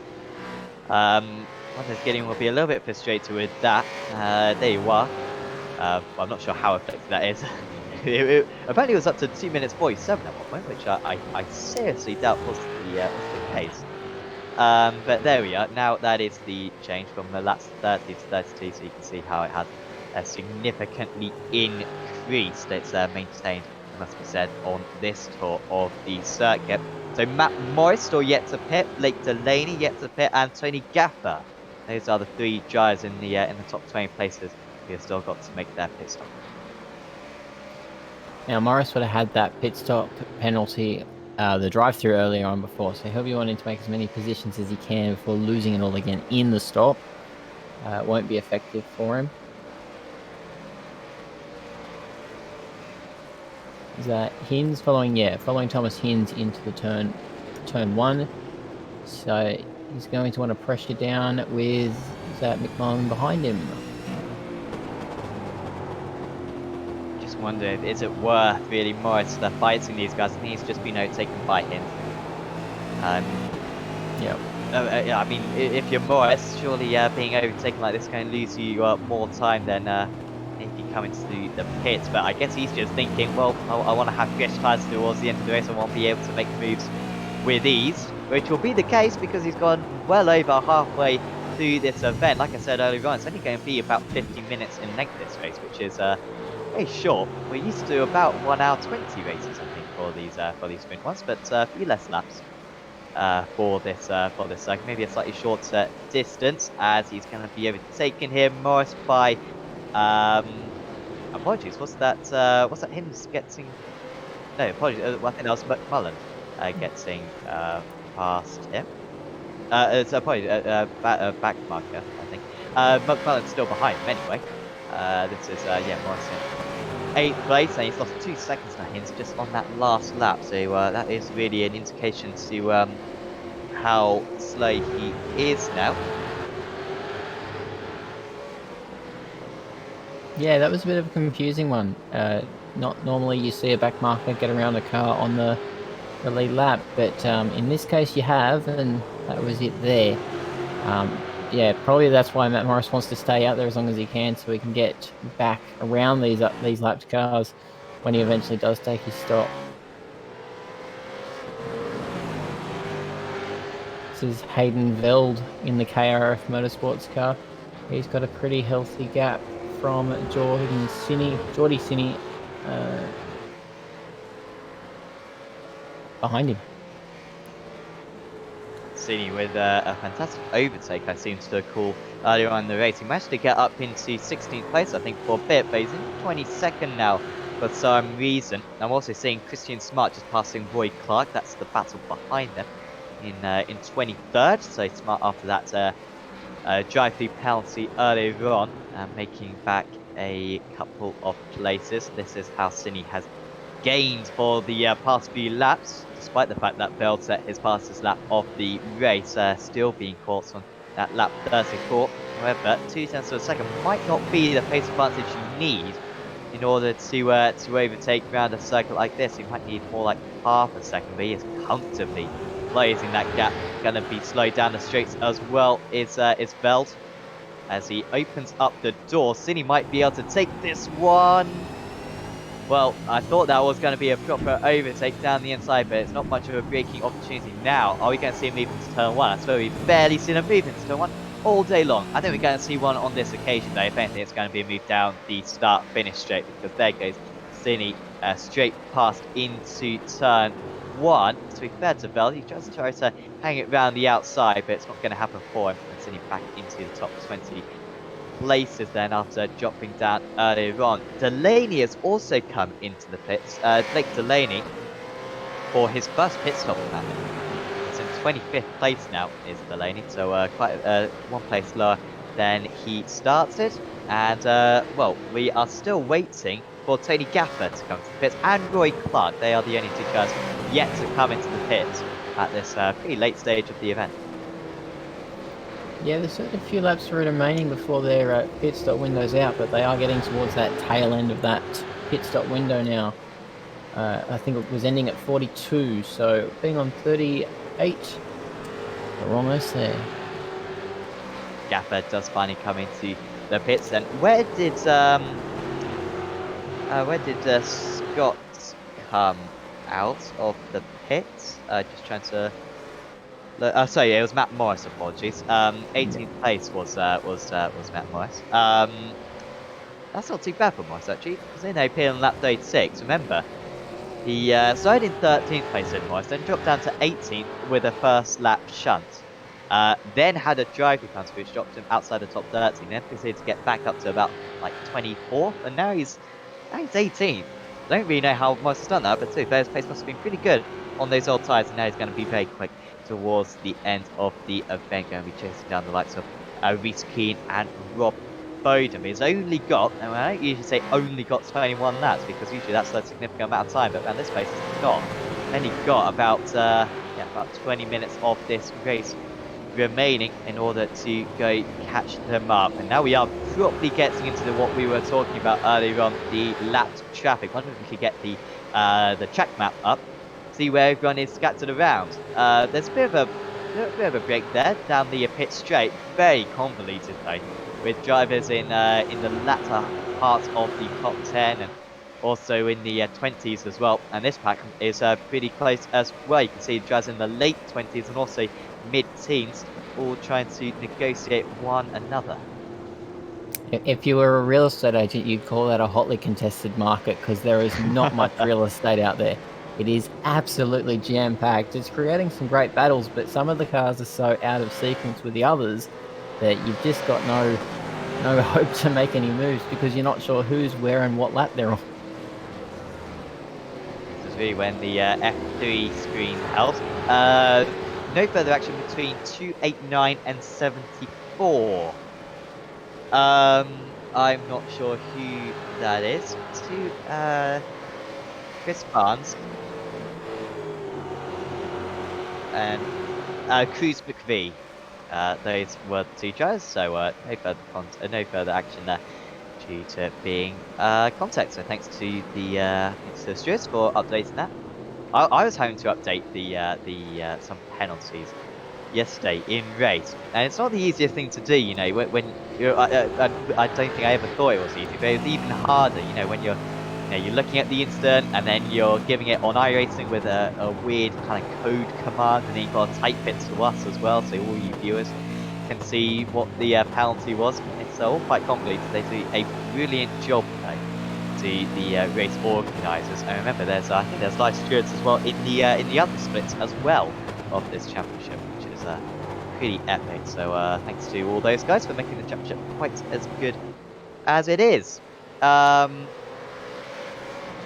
Wonders Gideon will be a little bit frustrated with that. There you are. Well, I'm not sure how effective that is. Apparently, it was up to 2 minutes 47 at one point, which I seriously doubt was the case. But there we are. Now that is the change from the laps 30 to 32, so you can see how it has significantly increased. It's maintained, it must be said, on this tour of the circuit. So Matt Morris still yet to pit, Blake Delaney yet to pit, and Tony Gaffer. Those are the three drivers in the top 20 places who have still got to make their pit stop. Now, Morris would have had that pit stop penalty, the drive-through earlier on before, so he'll be wanting to make as many positions as he can before losing it all again in the stop. It won't be effective for him. Is that Hinz following Thomas Hinz into the turn one. So he's going to want to pressure down with Mcmullen behind him. Just wondering, is it worth really Morris fighting these guys? I think he's just been overtaken by him. Yeah, I mean, if you're Morris, surely being overtaken like this is going to lose you more time than if you come into the pits. But I guess he's just thinking, well, I want to have fresh tyres towards the end of the race. I want to be able to make moves with ease, which will be the case because he's gone well over halfway through this event. Like I said earlier on, it's only going to be about 50 minutes in length this race, which is very short. We're used to about 1 hour 20 races, I think, for these sprint ones, but a few less laps for this cycle. Maybe a slightly shorter distance, as he's going to be overtaken here. Morris by apologies. Was that him getting? No, apologies. I think that was Mcmullen getting past him. It's apologies. Back marker, I think. Mcmullen's still behind him anyway. This is Morris in 8th place, and he's lost 2 seconds to Hinz just on that last lap. So that is really an indication to how slow he is now. Yeah, that was a bit of a confusing one. Not normally you see a back marker get around a car on the lead lap, but in this case you have, and that was it there. Yeah, probably that's why Matt Morris wants to stay out there as long as he can, so he can get back around these lapped cars when he eventually does take his stop. This is Hayden Veld in the KRF Motorsports car. He's got a pretty healthy gap from Geordie Cini behind him. Cini with a fantastic overtake, I seem to recall earlier on in the race. He managed to get up into 16th place, I think, for a bit, but he's in 22nd now for some reason. I'm also seeing Christian Smart just passing Roy Clark. That's the battle behind them in 23rd. So Smart after that drive-through penalty earlier on, making back a couple of places. This is how Cini has gained for the past few laps, despite the fact that Veld set his fastest lap of the race, still being caught on that lap 34. However, 2 tenths of a second might not be the pace advantage you need in order to overtake around a circuit like this. You might need more like half a second, but he is comfortably closing that gap. Going to be slowed down the straights as well is Veld. As he opens up the door, Cini might be able to take this one. Well, I thought that was going to be a proper overtake down the inside, but it's not much of a braking opportunity now. Are we going to see him move into turn 1? I swear we've barely seen him move into turn 1 all day long. I think we're going to see one on this occasion, though. If anything, it's going to be a move down the start-finish straight, because there goes Cini straight past into turn 1. To be fair to Veld, he tries to try to hang it round the outside, but it's not going to happen for him. And Cini back into the top 20 places then after dropping down earlier on. Delaney has also come into the pits. Blake Delaney, for his first pit stop in that minute. He's in 25th place now, is Delaney, so quite one place lower than he started. And, well, we are still waiting for Tony Gaffer to come to the pits, and Roy Clark. They are the only two guys yet to come into the pits at this pretty late stage of the event. Yeah, there's a few laps remaining before their pit stop window's out, but they are getting towards that tail end of that pit stop window now. I think it was ending at 42, so being on 38, we're almost there. Gaffer does finally come into the pits. Then where did Scott come out of the pits? Just trying to. Sorry, it was Matt Morris. Apologies. 18th place was Matt Morris. That's not too bad for Morris actually, because they appeared on lap 36. Remember, he started in 13th place in Morris, then dropped down to 18th with a first lap shunt. Then had a driving penalty which dropped him outside the top 30. Then proceeded to get back up to about like 24th, and now he's 18th. I don't really know how Morris has done that, but too, his pace must have been pretty good on those old tyres, and now he's going to be very quick towards the end of the event. Going to be chasing down the likes of Reece Keane and Rob Bowden. He's only got, and I don't usually say only got 21 laps, because usually that's a significant amount of time, but around this place it's not. Only got about 20 minutes of this race remaining in order to go catch them up. And now we are properly getting into what we were talking about earlier on, the lapped traffic. I wonder if we could get the track map up, see where everyone is scattered around. There's a bit of a break there down the pit straight, very convoluted though, with drivers in the latter part of the top 10 and also in the 20s as well. And this pack is pretty close as well. You can see drivers in the late 20s and also mid-teens, all trying to negotiate one another. If you were a real estate agent, you'd call that a hotly contested market, because there is not much real estate out there. It is absolutely jam-packed. It's creating some great battles, but some of the cars are so out of sequence with the others that you've just got no hope to make any moves, because you're not sure who's where and what lap they're on. This is really when the F3 screen helps. No further action between 289 and 74. I'm not sure who that is. Chris Barnes and Cruz McVie. Those were the two drivers, so no further action there due to being contact. So thanks to the stewards for updating that. I was having to update the some penalties yesterday in race, and it's not the easiest thing to do. You know, when you're, I don't think I ever thought it was easy, but it was even harder. You know, when you're looking at the incident and then you're giving it on iRacing with a weird kind of code command, and then you've got to type it to us as well, so all you viewers can see what the penalty was. It's all quite convoluted. They do a brilliant job though, to the race organisers. And remember, I think there's live stewards as well in the other splits as well of this championship, which is pretty epic. So thanks to all those guys for making the championship quite as good as it is. I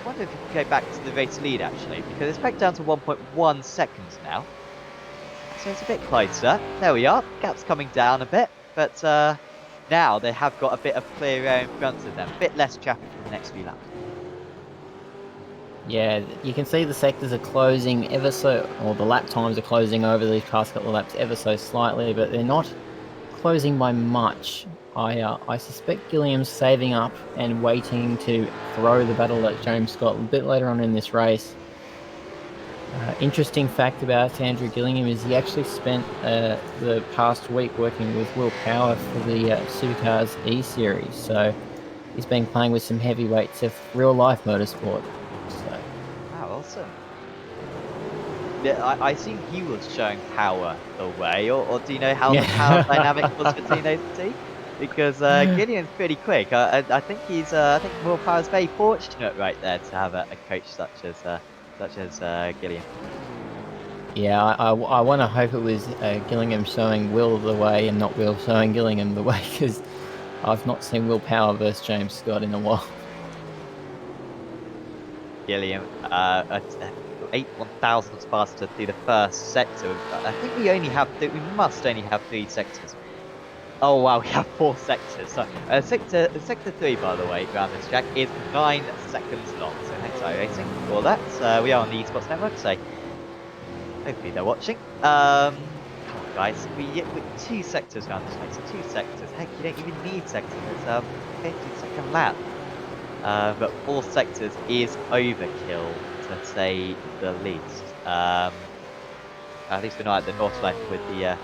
wonder if we can go back to the race lead actually, because it's back down to 1.1 seconds now. So it's a bit closer. There we are. Gap's coming down a bit, but now they have got a bit of clear air in front of them. A bit less traffic for the next few laps. Yeah, you can see the sectors are closing ever so, or the lap times are closing over these past couple of laps ever so slightly, but they're not closing by much. I suspect Gilliam's saving up and waiting to throw the battle at James Scott a bit later on in this race. Interesting fact about Andrew Gillingham is he actually spent the past week working with Will Power for the Supercars E-Series, so he's been playing with some heavyweights of real-life motorsport. So. Wow, awesome. Yeah, I assume he was showing Power the way, or do you know how the power dynamic was between those two? Because Gilliam's pretty quick. I think I think Will Power's very fortunate right there to have a coach such as Gilliam. Yeah, I want to hope it was Gillingham showing Will the way and not Will showing Gillingham the way, because I've not seen willpower versus James Scott in a while. Gilliam, 8/1000 faster through the first sector. I think we must only have 3 sectors. Oh wow, we have 4 sectors. So sector 3, by the way, around this track is 9 seconds long. So thanks iRacing for that. We are on the Esports Network, so hopefully they're watching. Come on, guys, with 2 sectors around this place. 2 sectors. Heck, you don't even need sectors. It's 50-second lap. But 4 sectors is overkill, to say the least. At least we're not at the North Line with the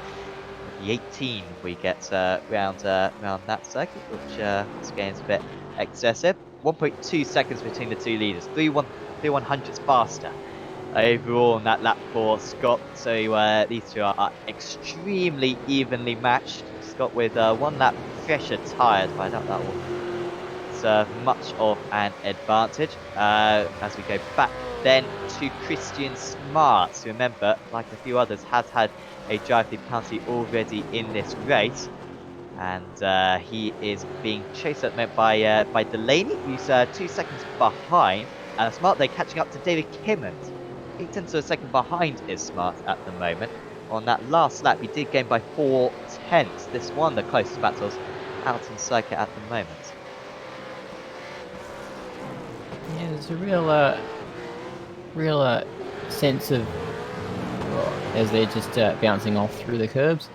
18 we get round that circuit, which again is a bit excessive. 1.2 seconds between the 2 leaders, 3/100ths faster overall on that lap for Scott. So these 2 are extremely evenly matched. Scott with 1 lap fresher tyres, but I doubt that will serve much of an advantage. As we go back then to Christian Smart, who, remember, like a few others, has had a drive-through penalty already in this race, and he is being chased at the moment by Delaney, who's 2 seconds behind. And Smart, they're catching up to David Kimmons. 8/10 of a second behind is Smart at the moment. On that last lap, he did gain by 4/10. This one, the closest battles out on circuit at the moment. Yeah, there's a real sense of as they're just bouncing off through the curbs.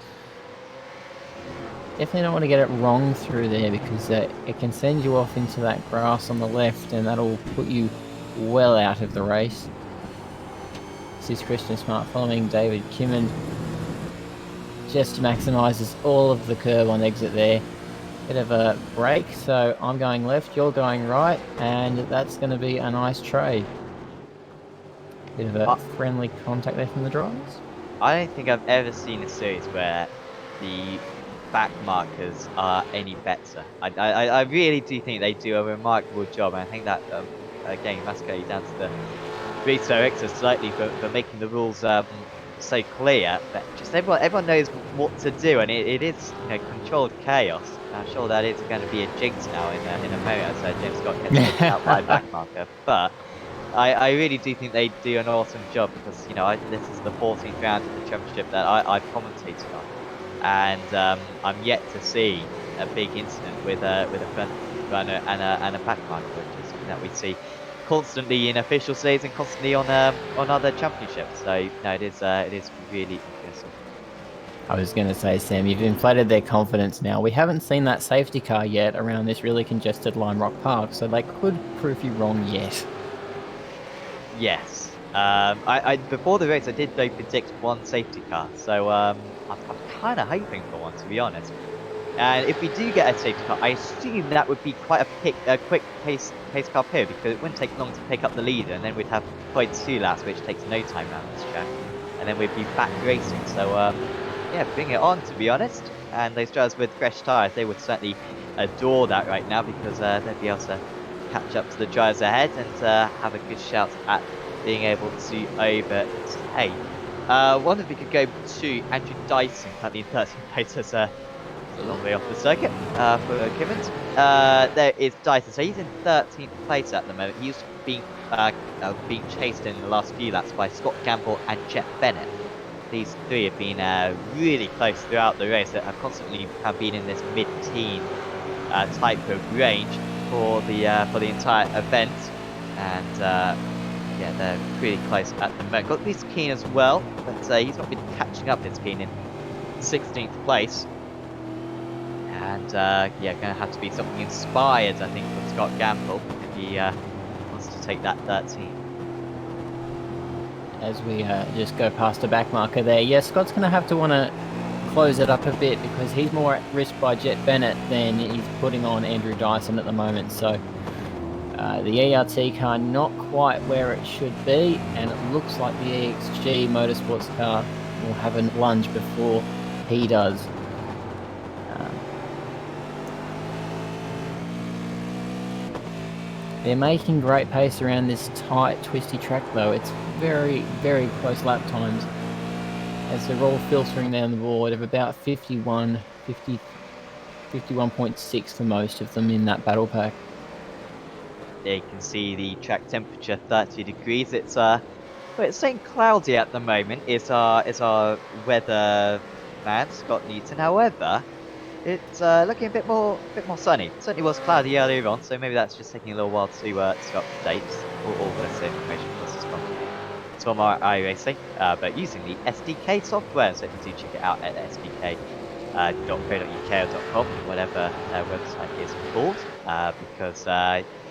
Definitely don't want to get it wrong through there, because it can send you off into that grass on the left, and that'll put you well out of the race. This is Christian Smart following David Kimmon. Just maximises all of the curb on exit there. Bit of a break, so I'm going left, you're going right, and that's going to be a nice trade. Bit of a friendly contact there from the drivers. I don't think I've ever seen a series where the back markers are any better. I really do think they do a remarkable job, and I think that, again, must go down to the race director slightly for making the rules so clear. But just everyone knows what to do, and it is, controlled chaos. I'm sure that is going to be a jinx now in America, so James Scott gets kicked out by back marker. But I really do think they do an awesome job, because this is the 14th round of the championship that I've commentated on, and I'm yet to see a big incident with a front runner and a back marker, which is something that we see constantly in official days and constantly on other championships. So no, it is really impressive. I was going to say, Sam, you've inflated their confidence now. We haven't seen that safety car yet around this really congested Lime Rock Park, so they could prove you wrong yet. Yes. I before the race I did predict 1 safety car, so I'm kind of hoping for one, to be honest. And if we do get a safety car, I assume that would be quite a quick pace car period, because it wouldn't take long to pick up the leader, and then we'd have 0.2 laps, which takes no time around this track, and then we'd be back racing. So yeah, bring it on, to be honest. And those drivers with fresh tyres, they would certainly adore that right now, because they'd be able to catch up to the drivers ahead and have a good shout at being able to overtake. Wonder if we could go to Andrew Dyson, currently in 13th place, as a long way off the circuit for Kimmons. There is Dyson, so he's in 13th place at the moment. He's being chased in the last few laps by Scott Gamble and Jet Bennett. These 3 have been really close throughout the race. They have constantly been in this mid-teen type of range for the entire event, and yeah, they're pretty close at the moment. Got Liz Keane as well, but he's not been catching up. Liz Keane in 16th place, and yeah, going to have to be something inspired, I think, from Scott Gamble if he wants to take that 13. As we just go past the back marker there, yeah, Scott's going to have to want to close it up a bit, because he's more at risk by Jet Bennett than he's putting on Andrew Dyson at the moment. So the ERT car not quite where it should be, and it looks like the EXG Motorsports car will have a lunge before he does. They're making great pace around this tight, twisty track, though. It's very, very close lap times, as they're all filtering down the board of about 51, 50, 51.6 for most of them in that battle pack. There you can see the track temperature, 30 degrees. It's but it's staying cloudy at the moment. Is our weather man Scott Newton. However, it's looking a bit more sunny. Certainly was cloudy earlier on, so maybe that's just taking a little while to update. All this information, of course, is from our iRacing, but using the SDK software. So if you do check it out at sdk.co.uk or .com, whatever their website is called, because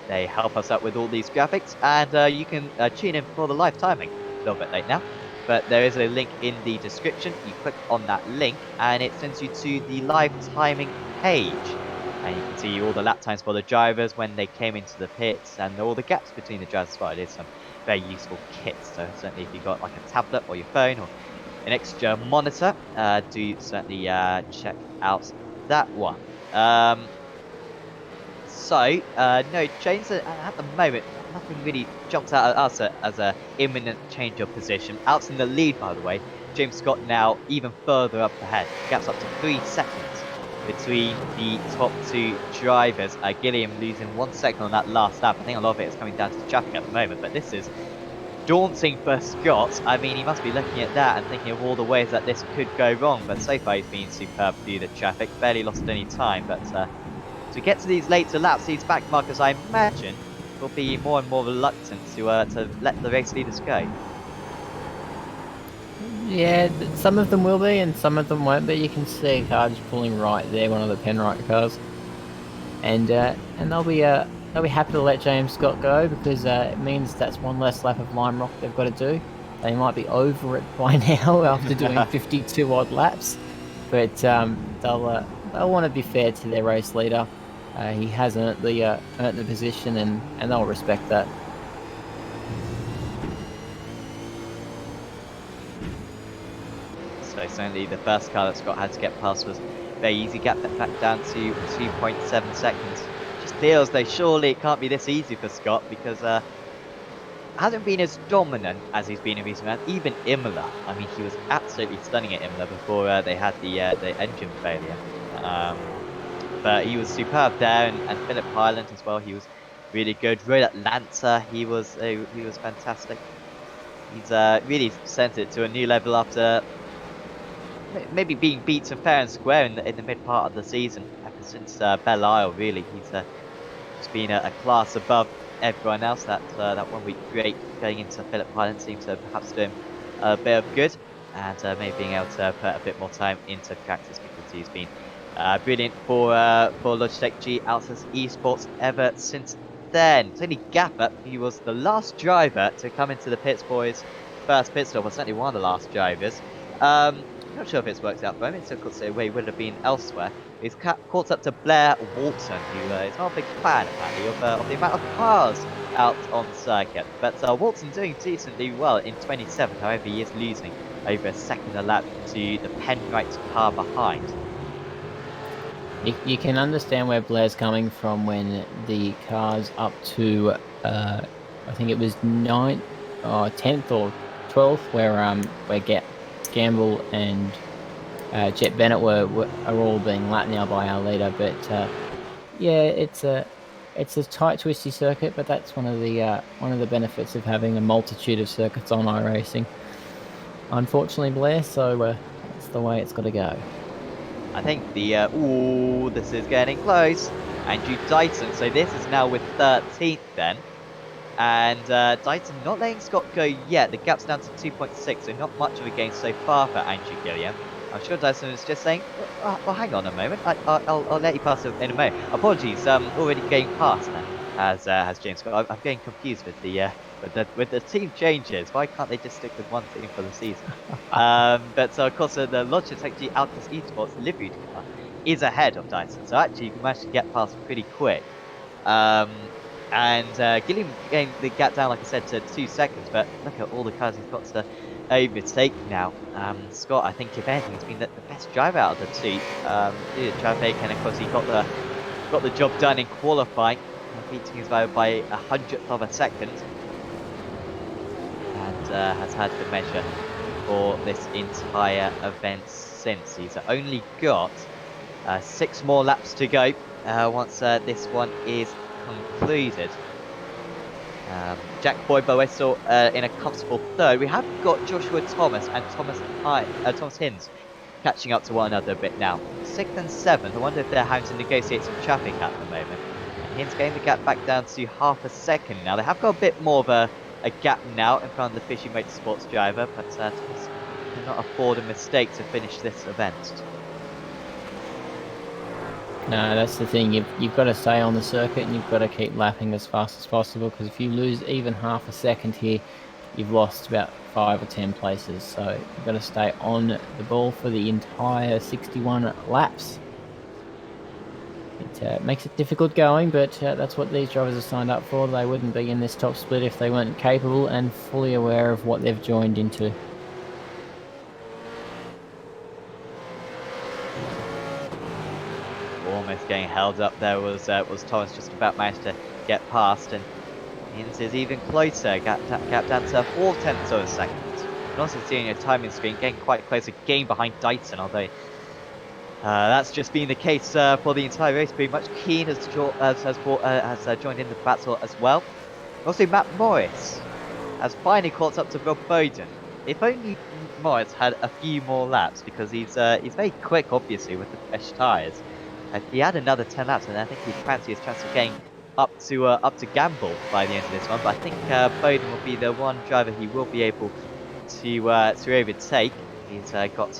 they help us out with all these graphics, and you can tune in for the live timing. A little bit late now, but there is a link in the description. You click on that link, and it sends you to the live timing page. And you can see all the lap times for the drivers when they came into the pits, and all the gaps between the drivers as well. It is some very useful kits. So certainly, if you've got like a tablet or your phone or an extra monitor, do certainly check out that one. No change at the moment. Nothing really jumps out at us as a imminent change of position. Out in the lead, by the way, James Scott now even further up ahead. Gap's up to 3 seconds between the top 2 drivers. Gilliam losing 1 second on that last lap. I think a lot of it is coming down to the traffic at the moment, but this is daunting for Scott. I mean, he must be looking at that and thinking of all the ways that this could go wrong, but so far he's been superb through the traffic. Barely lost any time, but to get to these later laps, these back markers, I imagine, will be more and more reluctant to let the race leaders go. Yeah, some of them will be, and some of them won't be. You can see a car just pulling right there, one of the Penrite cars, and they'll be happy to let James Scott go, because it means that's one less lap of Lime Rock they've got to do. They might be over it by now after doing 52 odd laps, but they'll want to be fair to their race leader. He has earned the position, and they'll respect that. So certainly the first car that Scott had to get past was very easy. Gap that back down to 2.7 seconds. Just feels though surely it can't be this easy for Scott, because hasn't been as dominant as he's been in recent rounds. Even Imola, I mean, he was absolutely stunning at Imola before they had the engine failure. But he was superb there, and Phillip Island as well. He was really good. Road Atlanta, he was fantastic. He's really sent it to a new level after maybe being beaten fair and square in the mid part of the season. Ever since Belle Isle, really, he's just been a class above everyone else. That 1 week break going into Phillip Island seemed to perhaps do him a bit of good, and maybe being able to put a bit more time into practice, because he's been brilliant for Logitech G AOSC Esports ever since then. Tony Gapper, he was the last driver to come into the pits for his first pit stop, or certainly one of the last drivers. Not sure if it's worked out for him. It's difficult to say where he would have been elsewhere. He's caught up to Blair Walton, who is not a big fan, apparently, of the amount of cars out on the circuit. But Walton doing decently well in 27th, however, he is losing over a second a lap to the Penrite car behind. You can understand where Blair's coming from when the car's up to, I think it was 9th or 10th or 12th, where Gamble and Jet Bennett are all being lapped now by our leader. But yeah, it's a tight, twisty circuit, but that's one of the benefits of having a multitude of circuits on iRacing. Unfortunately, Blair, so that's the way it's got to go. I think this is getting close. Andrew Dighton, so this is now with 13th then. And Dighton not letting Scott go yet. The gap's down to 2.6, so not much of a gain so far for Andrew Gilliam. I'm sure Dyson is just saying, well, hang on a moment, I'll let you pass in a moment. Apologies, already getting past now, has James Scott. I'm getting confused with the team changes. Why can't they just stick with one team for the season? But of course, the Logitech G AOSC Esports liveried car is ahead of Dyson, so actually you can manage to get past pretty quick. And Gilliam getting the gap down, like I said, to 2 seconds, but look at all the cars he's got to overtake now. Scott, I think, if anything, has been the best driver out of the two. Traffic, and of course he got the job done in qualifying, beating his rival by 100th of a second, and has had the measure for this entire event since. He's only got 6 more laps to go once this one is concluded. Jack Boybo is still in a comfortable third. We have got Joshua Thomas and Thomas Hinds catching up to one another a bit now. 6th and 7th. I wonder if they're having to negotiate some traffic at the moment. And Hinds getting the gap back down to half a second now. They have got a bit more of a gap now in front of the Fishy Motorsports driver, but Thomas cannot afford a mistake to finish this event. No, that's the thing. You've got to stay on the circuit and you've got to keep lapping as fast as possible, because if you lose even half a second here, you've lost about 5 or 10 places. So you've got to stay on the ball for the entire 61 laps. It makes it difficult going, but that's what these drivers are signed up for. They wouldn't be in this top split if they weren't capable and fully aware of what they've joined into. Almost getting held up there was Thomas, just about managed to get past, and Hinds is even closer, gap down to 4/10 of a second. And also seeing a timing screen getting quite close again behind Dyson, although that's just been the case for the entire race. Pretty much. Keane has joined in the battle as well. Also, Matt Morris has finally caught up to Rob Bowden. If only Morris had a few more laps, because he's very quick, obviously, with the fresh tyres. If he had another 10 laps, and I think he'd fancy his chance of getting up to Gamble by the end of this one. But I think Bowden will be the one driver he will be able to overtake. He's got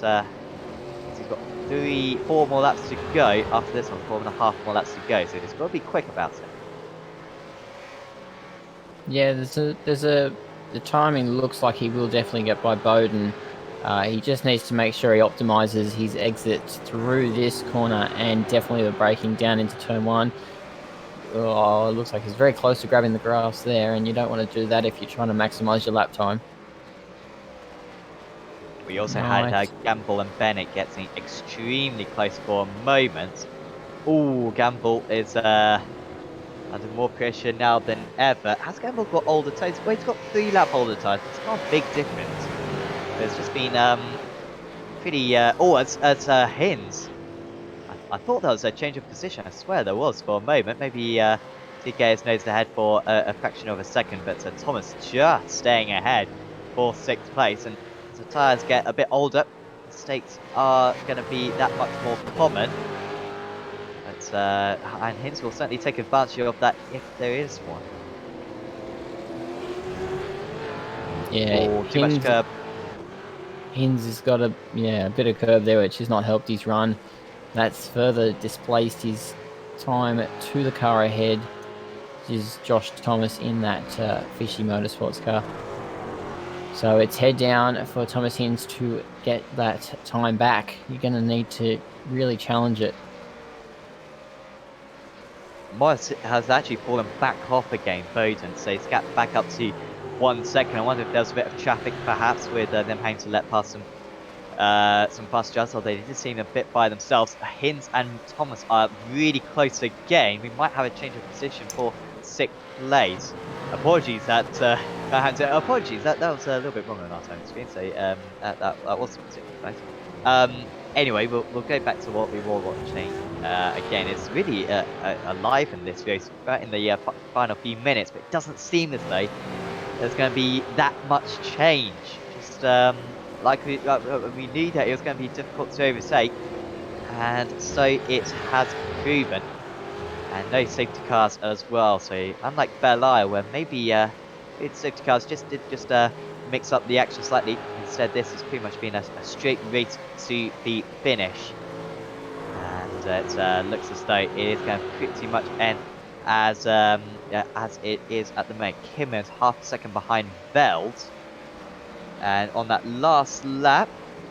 4 more laps to go after this one, 4.5 more laps to go. So he's got to be quick about it. Yeah, the timing looks like he will definitely get by Bowden. He just needs to make sure he optimizes his exits through this corner and definitely the braking down into turn 1. Oh, it looks like he's very close to grabbing the grass there, and you don't want to do that if you're trying to maximize your lap time. We also had Gamble and Bennett getting extremely close for a moment. Ooh, Gamble is under more pressure now than ever. Has Gamble got older tyres? Well, he's got 3 lap older tyres. It's not a big difference. There's just been pretty... as Hinds. I thought that was a change of position. I swear there was for a moment. Maybe did get his nose ahead for a fraction of a second, but Thomas just staying ahead for 6th place. And as the tyres get a bit older, mistakes are going to be that much more common. But and Hinds will certainly take advantage of that if there is one. Yeah, too much curb. Hinds has got a bit of curb there, which has not helped his run. That's further displaced his time to the car ahead, which is Josh Thomas in that Fishy Motorsports car. So it's head down for Thomas Hinds to get that time back. You're going to need to really challenge it. Morris has actually fallen back off again, Bowden, so he's got back up to 1 second. I wonder if there's a bit of traffic perhaps with them having to let past some fast drivers, although they did seem a bit by themselves. Hinds and Thomas are really close again. We might have a change of position for 6th place. Apologies that apologies that was a little bit wrong on our time screen, so that wasn't particularly nice. Anyway, we'll go back to what we were watching. Again, it's really alive in this race right in the final few minutes, but it doesn't seem as though there's going to be that much change. Just like we knew that it was going to be difficult to overtake, and so it has proven. And no safety cars as well. So unlike Belle-Isle, where maybe safety cars just mix up the action slightly, instead this has pretty much been a straight race to the finish. And it looks as though it is going to pretty much end as it is at the moment. Kim is half a second behind Veld. And on that last lap,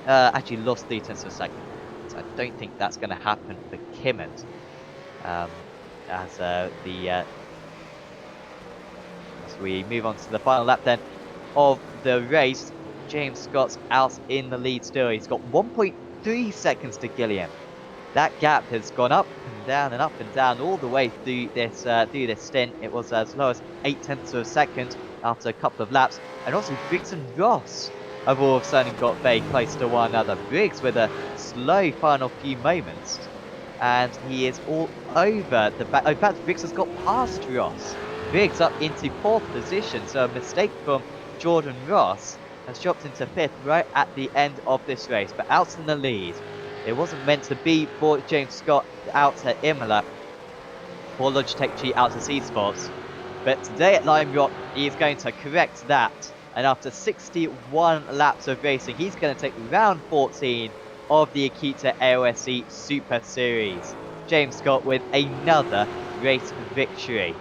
actually lost 3/10 of a second. So I don't think that's going to happen for Kimmons. As we move on to the final lap then of the race, James Scott's out in the lead still. He's got 1.3 seconds to Gilliam. That gap has gone up and down all the way through this stint. It was as low as 0.8 of a second after a couple of laps. And also Briggs and Ross have all of a sudden got very close to one another. Briggs with a slow final few moments. and he is all over the back. In fact, Briggs has got past Ross. Briggs up into 4th position, so a mistake from Jordan Ross has dropped into 5th right at the end of this race, but out in the lead. It wasn't meant to be for James Scott out at Imola, for Logitech G out at Esports. But today at Lime Rock, he is going to correct that. And after 61 laps of racing, he's going to take round 14 of the Acuta AOSC Super Series. James Scott with another race victory.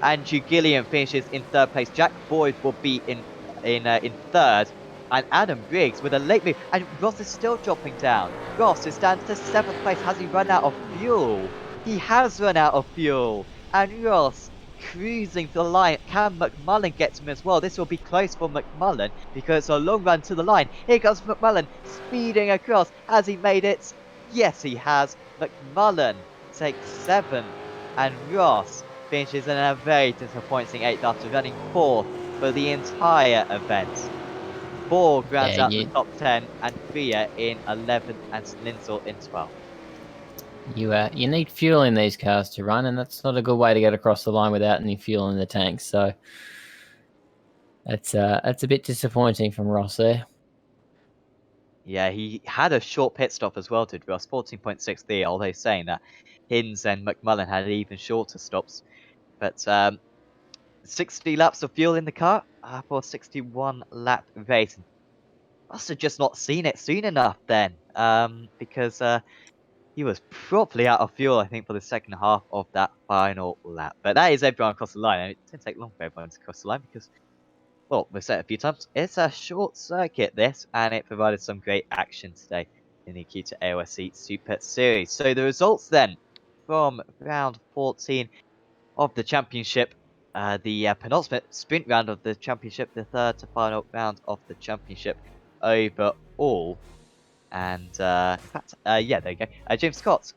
Andrew Gilliam finishes in 3rd place. Jack Boyd will be in 3rd. And Adam Briggs with a late move. And Ross is still dropping down. Ross is down to 7th place. Has he run out of fuel? He has run out of fuel. And Ross cruising to the line. Can McMullen get to him as well? This will be close for McMullen because it's a long run to the line. Here comes McMullen speeding across. Has he made it? Yes, he has. McMullen takes 7th. And Ross finishes in a very disappointing 8th after running 4th for the entire event. Borg rounds out the top 10 and Fia in 11th and Lindsell in 12th. You need fuel in these cars to run, and that's not a good way to get across the line without any fuel in the tanks. So that's a bit disappointing from Ross there. Yeah, he had a short pit stop as well, did Ross, 14.63, although saying that Hinz and McMullen had even shorter stops. But 60 laps of fuel in the car for a 61 lap race. Must have just not seen it soon enough then, because he was properly out of fuel, I think, for the second half of that final lap. But that is everyone across the line, and it didn't take long for everyone to cross the line because, well, we've said it a few times, it's a short circuit, this, and it provided some great action today in the Acuta AOSC Super Series. So the results then from round 14 of the championship, the penultimate sprint round of the championship, the third to final round of the championship overall. And in fact, yeah, there you go. James Scott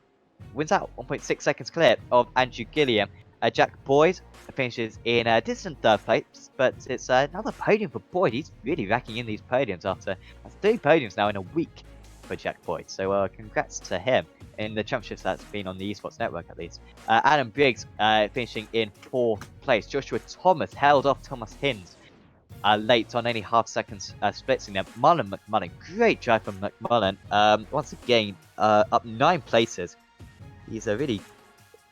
wins out 1.6 seconds clear of Andrew Gilliam. Jack Boyd finishes in a distant 3rd place, but it's another podium for Boyd. He's really racking in these podiums after 3 podiums now in a week for Jack Boyd. So congrats to him in the championships that's been on the Esports Network at least. Adam Briggs finishing in 4th place. Joshua Thomas held off Thomas Hinz late on any half seconds splitting them. Marlon Mcmullen, great drive from McMullen. Once again, up 9 places. He's a really,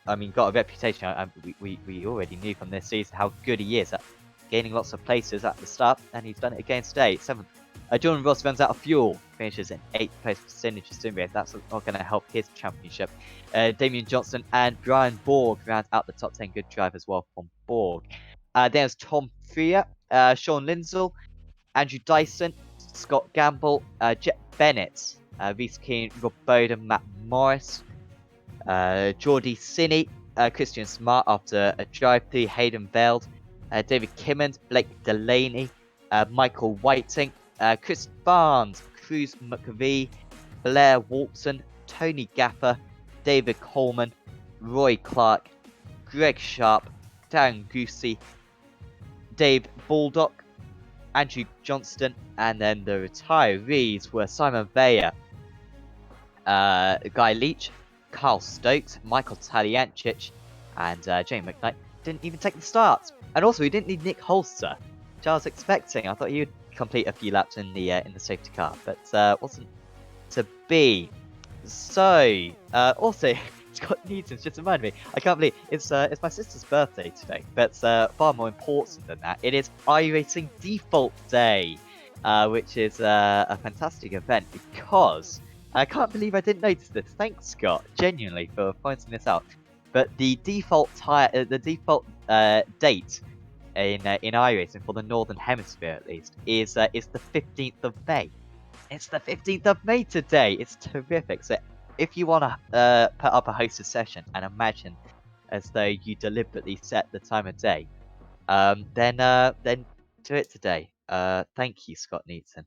got a reputation. We already knew from this season how good he is at gaining lots of places at the start, and he's done it again today. 7th. Jordan Ross runs out of fuel, finishes in 8th place for Synergy Sim Race. That's not going to help his championship. Damian Johnson and Brian Borg round out the top 10. Good drive as well from Borg. There's Tom Freer, Sean Lindsell, Andrew Dyson, Scott Gamble, Jet Bennett, Reese Keane, Rob Bowden, Matt Morris, Geordie Sinney, Christian Smart after a drive-through, Hayden Veld, David Kimmond, Blake Delaney, Michael Whiting, Chris Barnes, Cruz McVie, Blair Walton, Tony Gaffer, David Coleman, Roy Clark, Greg Sharp, Darren Goosey, Dave Baldock, Andrew Johnston, and then the retirees were Simon Veyer, Guy Leach, Carl Stokes, Michael Taliancic, and Jamie McKnight didn't even take the start. And also, we didn't need Nick Holster, which I was expecting. I thought he'd complete a few laps in the safety car, but wasn't to be. So, also, Scott Newton's just reminded me. I can't believe it's my sister's birthday today, but far more important than that, it is iRacing Default Day, which is a fantastic event because I can't believe I didn't notice this. Thanks, Scott, genuinely, for pointing this out. But the default date in iRacing for the Northern Hemisphere, at least, is the 15th of May. It's the 15th of May today. It's terrific. So if you want to put up a hosted session and imagine as though you deliberately set the time of day, then do it today. Thank you, Scott Newton,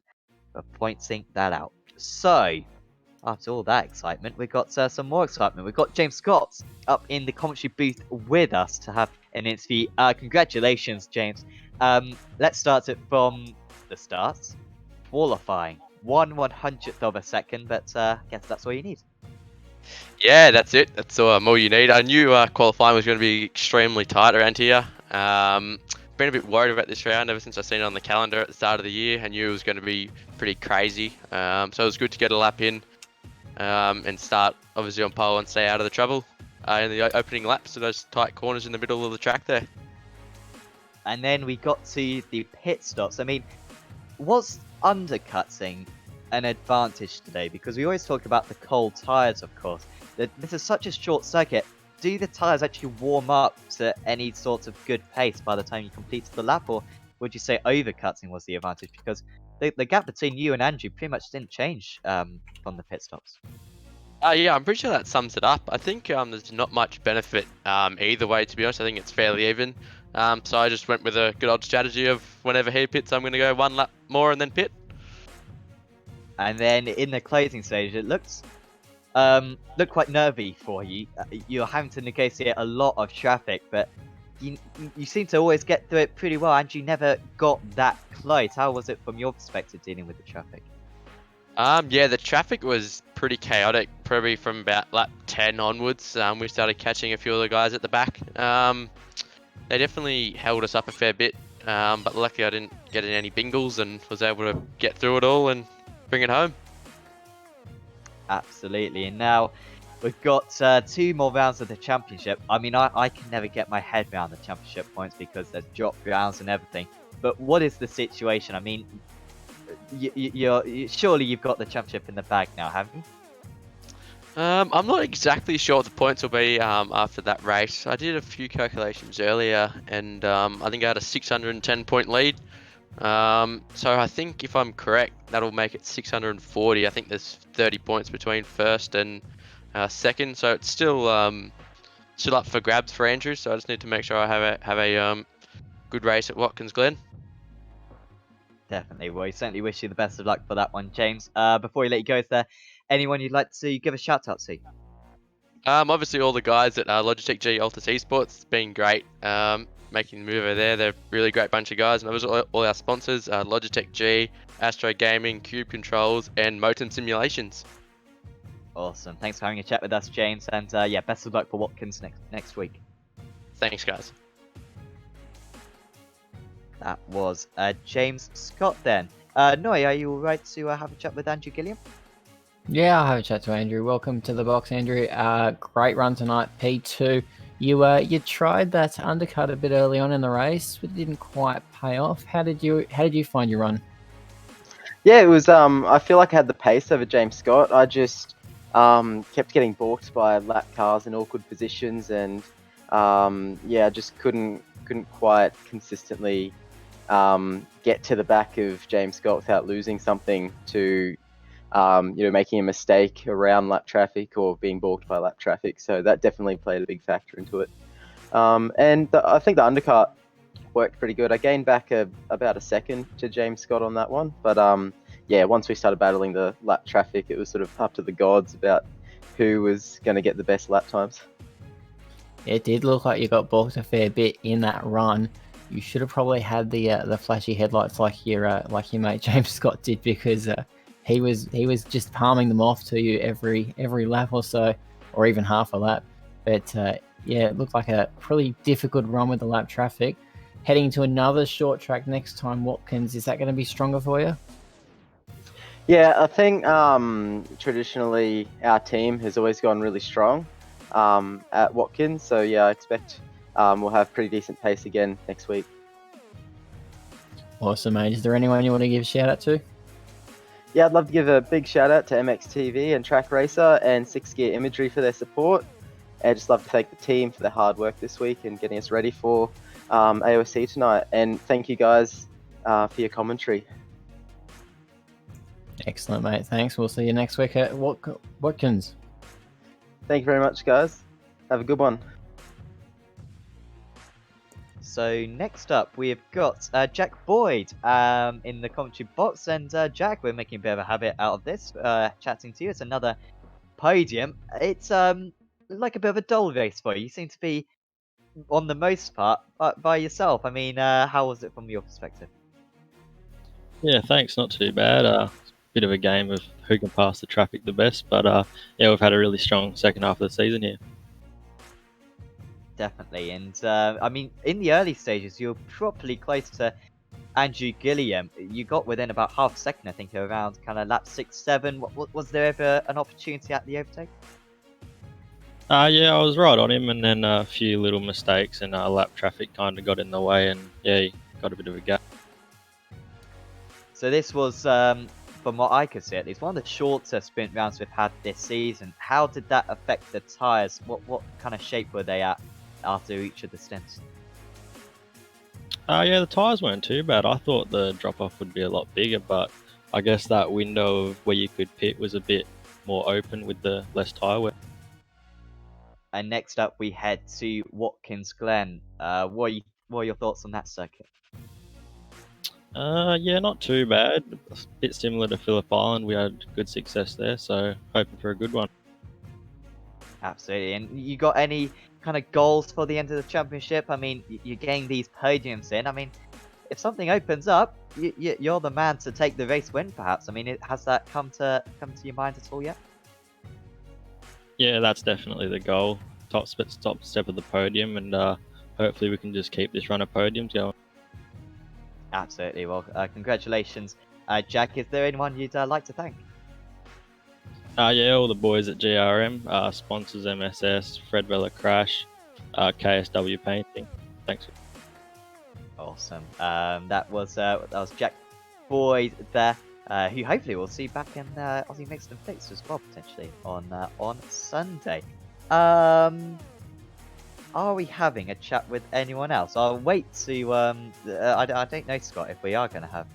for pointing that out. So, after all that excitement, we've got some more excitement. We've got James Scott up in the commentary booth with us to have an interview. Congratulations, James. Let's start it from the start. Qualifying. 1/100th of a second, but I guess that's all you need. Yeah, that's it. That's all you need. I knew qualifying was going to be extremely tight around here. Been a bit worried about this round ever since I seen it on the calendar at the start of the year. I knew it was going to be pretty crazy. So it was good to get a lap in and start obviously on pole and stay out of the trouble in the opening laps of those tight corners in the middle of the track there. And then we got to the pit stops. I mean, was undercutting an advantage today? Because we always talk about the cold tyres, of course. This is such a short circuit. Do the tyres actually warm up to any sort of good pace by the time you completed the lap? Or would you say overcutting was the advantage? Because the gap between you and Andrew pretty much didn't change from the pit stops. Yeah, I'm pretty sure that sums it up. I think there's not much benefit either way, to be honest. I think it's fairly even. So I just went with a good old strategy of whenever he pits, I'm going to go one lap more and then pit. And then in the closing stage, it looked quite nervy for you. You're having to negotiate a lot of traffic, but you seem to always get through it pretty well, and you never got that close. How was it from your perspective dealing with the traffic? Yeah, the traffic was pretty chaotic, probably from about lap 10 onwards. We started catching a few of the guys at the back. They definitely held us up a fair bit, but luckily I didn't get in any bingles and was able to get through it all and bring it home. Absolutely. And now we've got 2 more rounds of the championship. I mean, I can never get my head around the championship points because there's drop rounds and everything. But what is the situation? I mean, surely you've got the championship in the bag now, haven't you? I'm not exactly sure what the points will be after that race. I did a few calculations earlier, and I think I had a 610 point lead. So I think if I'm correct, that'll make it 640. I think there's 30 points between first and second, so it's still up for grabs for Andrew. So I just need to make sure I have a good race at Watkins Glen. Definitely. Well, we certainly wish you the best of luck for that one, James. Before we let you go, is there anyone you'd like to give a shout out to? Obviously all the guys at Logitech G Altus Esports, it's been great making the move over there. They're a really great bunch of guys, and obviously all our sponsors, Logitech G, Astro Gaming, Cube Controls, and Moten Simulations. Awesome. Thanks for having a chat with us, James. And yeah, best of luck for Watkins next week. Thanks, guys. That was James Scott then. Noi, are you alright to have a chat with Andrew Gilliam? Yeah, I'll have a chat to Andrew. Welcome to the box, Andrew. Great run tonight, P2. You tried that undercut a bit early on in the race, but it didn't quite pay off. How did you find your run? Yeah, it was. I feel like I had the pace over James Scott. I just kept getting balked by lap cars in awkward positions, and yeah, I just couldn't quite consistently get to the back of James Scott without losing something to making a mistake around lap traffic or being balked by lap traffic. So that definitely played a big factor into it. I think the undercut worked pretty good. I gained back about a second to James Scott on that one. But yeah, once we started battling the lap traffic, it was sort of up to the gods about who was going to get the best lap times. It did look like you got balked a fair bit in that run. You should have probably had the flashy headlights like your mate James Scott did, because he was just palming them off to you every lap or so, or even half a lap. But yeah, it looked like a pretty difficult run with the lap traffic. Heading to another short track next time, Watkins, is that going to be stronger for you? Yeah, I think traditionally our team has always gone really strong at Watkins. So yeah, I expect we'll have pretty decent pace again next week. Awesome, mate. Is there anyone you want to give a shout out to? Yeah, I'd love to give a big shout out to MXTV and Track Racer and 6 Gear Imagery for their support. I'd just love to thank the team for their hard work this week and getting us ready for AOSC tonight. And thank you guys for your commentary. Excellent, mate. Thanks. We'll see you next week at Watkins. Thank you very much, guys. Have a good one. So next up, we have got Jack Boyd in the commentary box. And Jack, we're making a bit of a habit out of this, chatting to you. It's another podium. It's like a bit of a dull race for you. You seem to be, on the most part, by yourself. I mean, how was it from your perspective? Yeah, thanks. Not too bad. bit of a game of who can pass the traffic the best. But yeah, we've had a really strong second half of the season here. Definitely, and I mean, in the early stages, you're properly close to Andrew Gilliam. You got within about half a second, I think, around kind of lap 6, 7. Was there ever an opportunity at the overtake? Yeah, I was right on him, and then a few little mistakes, and lap traffic kind of got in the way, and yeah, he got a bit of a gap. So this was, from what I could see at least, one of the shorter sprint rounds we've had this season. How did that affect the tyres? What kind of shape were they at after each of the stints? Yeah, the tyres weren't too bad. I thought the drop-off would be a lot bigger, but I guess that window of where you could pit was a bit more open with the less tyre wear. And next up, we head to Watkins Glen. What are your thoughts on that circuit? Yeah, not too bad. A bit similar to Phillip Island. We had good success there, so hoping for a good one. Absolutely. And you got any kind of goals for the end of the championship? I mean, you're getting these podiums in. I mean, if something opens up, you're the man to take the race win, perhaps. I mean, has that come to your mind at all yet? Yeah, that's definitely the goal. Top step of the podium, and hopefully we can just keep this run of podiums going. Absolutely. Well, congratulations, Jack. Is there anyone you'd like to thank? Yeah, all the boys at GRM, sponsors MSS, Fred Vella Crash, KSW Painting. Thanks. Awesome. That was Jack Boyd there, who hopefully we'll see back in Aussie Mixed and Fixed as well, potentially on Sunday. Are we having a chat with anyone else? I'll wait to I don't know, Scott, if we are going to have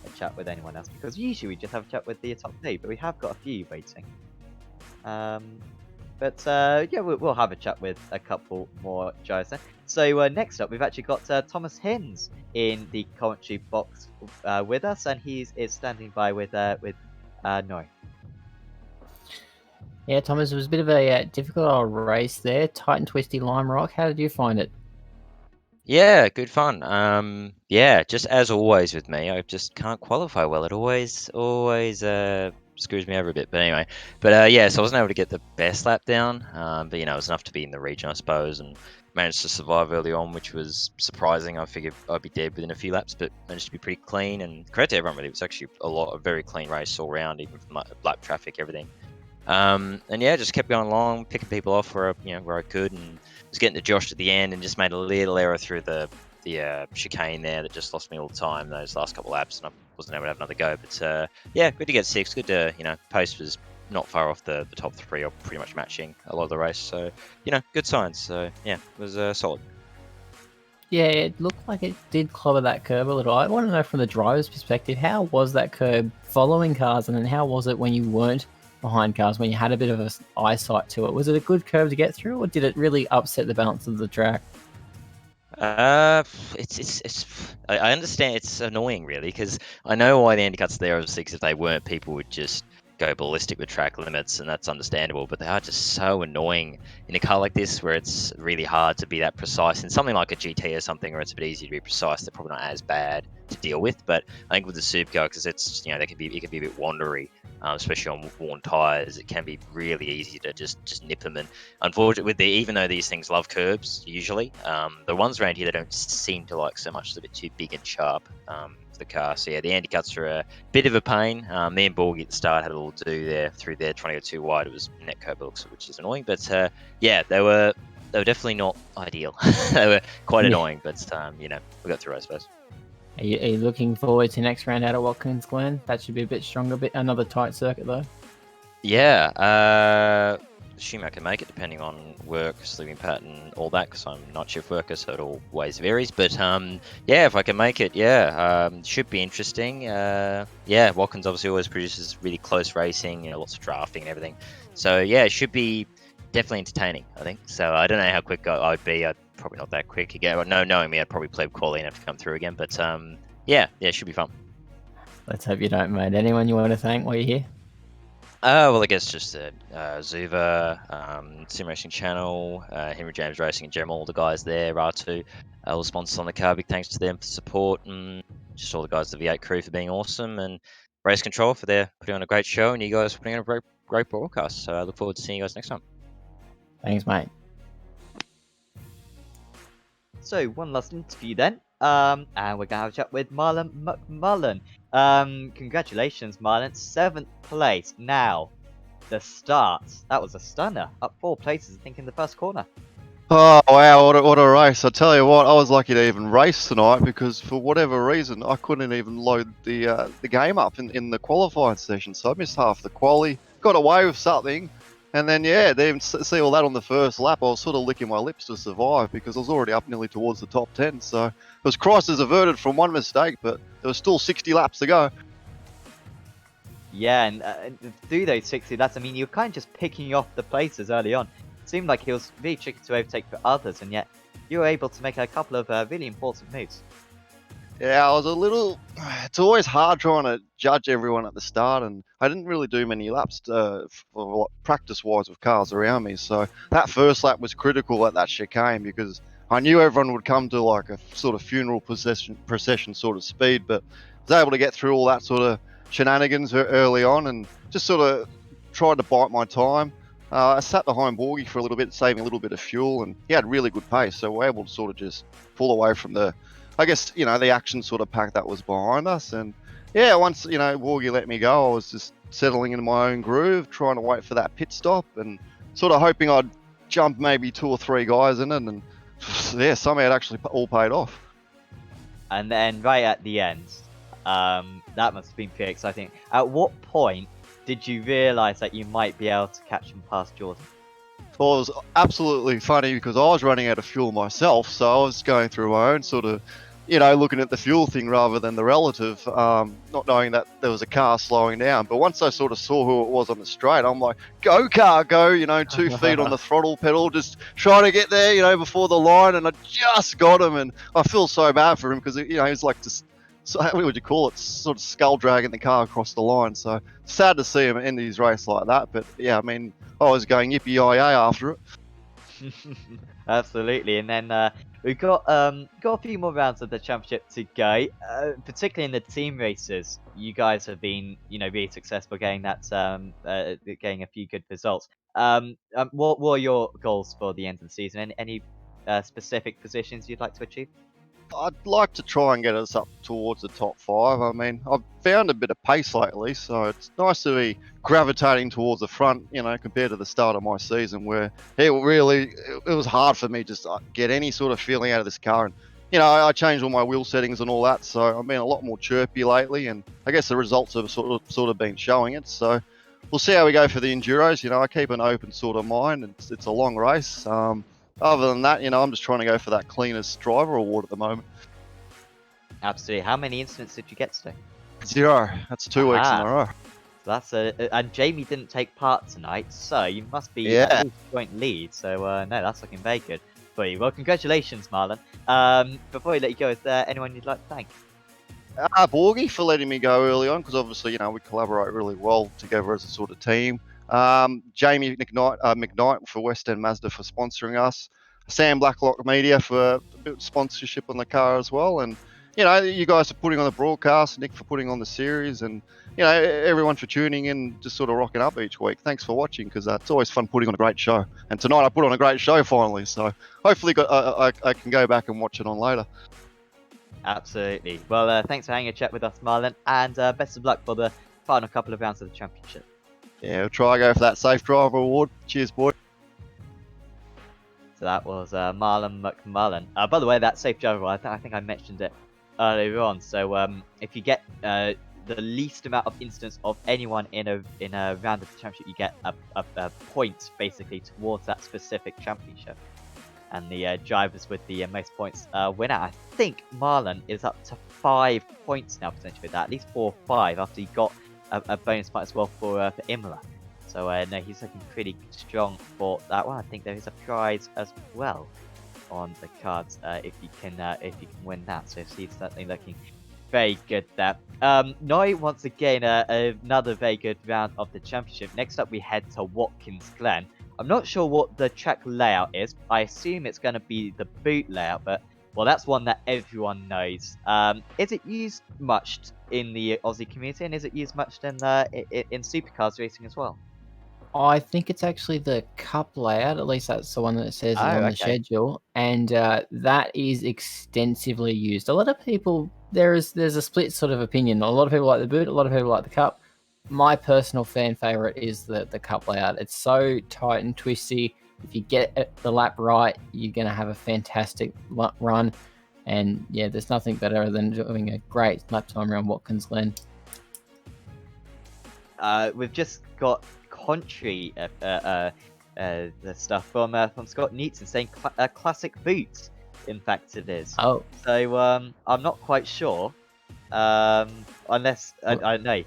a chat with anyone else, because usually we just have a chat with the top 3, but we have got a few waiting. But yeah, we'll have a chat with a couple more guys there. So next up, we've actually got Thomas Hinds in the commentary box with us, and he is standing by with Nori. Yeah, Thomas, it was a bit of a difficult old race there. Tight and twisty Lime Rock. How did you find it? Yeah, good fun. Yeah, just as always with me, I just can't qualify well. It always screws me over a bit. But anyway, yeah, so I wasn't able to get the best lap down. But you know, it was enough to be in the region, I suppose, and managed to survive early on, which was surprising. I figured I'd be dead within a few laps, but managed to be pretty clean. And credit to everyone, really. It was actually a very clean race all around, even from lap traffic, everything. And yeah, just kept going along, picking people off where I could, and was getting to Josh at the end, and just made a little error through the chicane there that just lost me all the time those last couple laps, and I wasn't able to have another go. But yeah, good to get 6. Good to post was not far off the top 3, or pretty much matching a lot of the race. So good signs. So yeah, it was solid. Yeah, it looked like it did clobber that curb a little. I want to know from the driver's perspective, how was that curb following cars, and then how was it when you weren't behind cars, when you had a bit of an eyesight to it? Was it a good curve to get through, or did it really upset the balance of the track? It's I understand it's annoying, really, because I know why the undercuts there of 6. If they weren't, people would just go ballistic with track limits, and that's understandable. But they are just so annoying in a car like this, where it's really hard to be that precise. In something like a GT or something, where it's a bit easier to be precise, they're probably not as bad to deal with. But I think with the Supercar, because it's it can be a bit wandery, especially on worn tires, it can be really easy to just nip them. And unfortunately, even though these things love curbs usually, the ones around here they don't seem to like so much. It's a bit too big and sharp for the car. So yeah, the anti-cuts are a bit of a pain. Me and Borgie at the start had a little do there through there, trying to go too wide. It was net curb looks, which is annoying. But yeah, they were definitely not ideal. They were quite annoying, but we got through, I suppose. Are you looking forward to next round out at Watkins Glen? That should be a bit stronger, another tight circuit though. Yeah, assume I can make it depending on work, sleeping pattern, all that, because I'm night shift worker, so it always varies. But yeah, if I can make it, should be interesting. Yeah, Watkins obviously always produces really close racing, lots of drafting and everything. So yeah, it should be definitely entertaining, I think. So I don't know how quick I'd be. I'd probably not that quick again. But no, knowing me, I'd probably play quality and have to come through again. But yeah, it should be fun. Let's hope you don't, mate. Anyone you want to thank while you're here? Well, I guess just Zuva, Sim Racing Channel, Henry James Racing in general, all the guys there, R2, all the sponsors on the car. Big thanks to them for support, and just all the guys at the V8 crew for being awesome, and Race Control for their putting on a great show, and you guys for putting on a great broadcast. So I look forward to seeing you guys next time. Thanks, mate. So one last interview then, and we're gonna have a chat with Marlon Mcmullen. Congratulations, Marlon, 7th place. Now, the start, that was a stunner, up 4 places, I think, in the first corner. Oh wow, what a race. I tell you what, I was lucky to even race tonight because for whatever reason I couldn't even load the game up in the qualifying session, so I missed half the quali, got away with something, and then yeah, they even see all that on the first lap. I was sort of licking my lips to survive because I was already up nearly towards the top 10, so it was crisis averted from one mistake, but there was still 60 laps to go. Yeah, and through those 60 laps, I mean, you were kind of just picking off the places early on. It seemed like it was really tricky to overtake for others, and yet you were able to make a couple of really important moves. Yeah, I was a little. It's always hard trying to judge everyone at the start, and I didn't really do many laps practice-wise with cars around me. So that first lap was critical at that chicane because I knew everyone would come to like a sort of funeral procession sort of speed, but I was able to get through all that sort of shenanigans early on, and just sort of tried to bite my time. I sat behind Borgie for a little bit, saving a little bit of fuel, and he had really good pace, so we're able to sort of just pull away from the action sort of pack that was behind us. And yeah, once, Borgie let me go, I was just settling into my own groove, trying to wait for that pit stop and sort of hoping I'd jump maybe 2 or 3 guys in it. And yeah, somehow it actually all paid off. And then right at the end, that must have been pretty exciting. At what point did you realise that you might be able to catch him past Jordan? Well, it was absolutely funny because I was running out of fuel myself, so I was going through my own sort of, looking at the fuel thing rather than the relative, not knowing that there was a car slowing down. But once I sort of saw who it was on the straight, I'm like, go car, go, 2 feet on the throttle pedal, just trying to get there, before the line, and I just got him, and I feel so bad for him because, he's like just, what would you call it, sort of skull dragging the car across the line. So sad to see him end his race like that, but yeah, I mean, I was going yippee-yi-yay after it. Absolutely, and then we've got a few more rounds of the championship to go. Particularly in the team races, you guys have been, really successful getting that, getting a few good results. What are your goals for the end of the season? Any specific positions you'd like to achieve? I'd like to try and get us up towards the top 5. I mean, I've found a bit of pace lately, so it's nice to be gravitating towards the front, compared to the start of my season where it was hard for me just to get any sort of feeling out of this car. And, I changed all my wheel settings and all that, so I've been a lot more chirpy lately, and I guess the results have sort of been showing it. So we'll see how we go for the Enduros. I keep an open sort of mind, and it's a long race. Other than that, I'm just trying to go for that cleanest driver award at the moment. Absolutely. How many incidents did you get today? 0. That's 2 weeks in a row. So that's and Jamie didn't take part tonight, so you must be Yeah. joint lead. So no, that's looking very good for you. Well, congratulations, Marlon. Before we let you go, is there anyone you'd like to thank? Borgie for letting me go early on because obviously, we collaborate really well together as a sort of team. Jamie McKnight for West End Mazda for sponsoring us. Sam Blacklock Media for a bit of sponsorship on the car as well. And, you guys for putting on the broadcast, Nick for putting on the series, and, everyone for tuning in, just sort of rocking up each week. Thanks for watching because it's always fun putting on a great show. And tonight I put on a great show finally, so hopefully I can go back and watch it on later. Absolutely. Well, thanks for having a chat with us, Marlon, and best of luck for the final couple of rounds of the championship. Yeah, we'll try to go for that Safe Driver Award. Cheers, boy. So that was Marlon Mcmullen. By the way, that safe driver, I think I mentioned it earlier on. So if you get the least amount of incidents of anyone in a round of the championship, you get a point basically towards that specific championship. And the drivers with the most points win out. I think Marlon is up to 5 points now potentially with that, at least 4 or 5 after he got a bonus point as well for Imola. So no, he's looking pretty strong for that one. I think there is a prize as well on the cards if you can win that. So he's certainly looking very good there. Now once again another very good round of the championship. Next up we head to Watkins Glen. I'm not sure what the track layout is. I assume it's going to be the boot layout, but Well, that's one that everyone knows. Is it used much in the Aussie community, and is it used much in supercars racing as well? I think it's actually the Cup layout. At least that's the one that says is Oh, on the okay. schedule, and that is extensively used. A lot of people there's a split sort of opinion. A lot of people like the boot. A lot of people like the Cup. My personal fan favorite is the Cup layout. It's so tight and twisty. If you get the lap right, you're going to have a fantastic run. And yeah, there's nothing better than doing a great lap time around Watkins Glen. We've just got contrary the stuff from Scott Neaton saying classic boots. In fact, it is. Oh, So I'm not quite sure. Unless I don't know,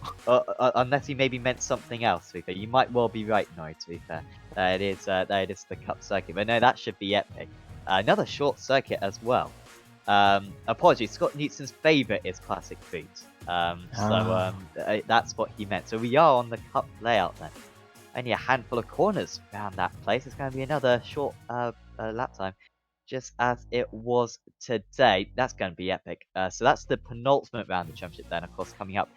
unless he maybe meant something else. To be fair, you might well be right, no. To be fair, it is the Cup circuit, but no, that should be epic. Another short circuit as well. Apologies, Scott Newton's favourite is classic boots. That's what he meant. So we are on the Cup layout then. Only a handful of corners around that place. It's going to be another short lap time, just as it was today. That's going to be epic. So that's the penultimate round of the championship then, of course, coming up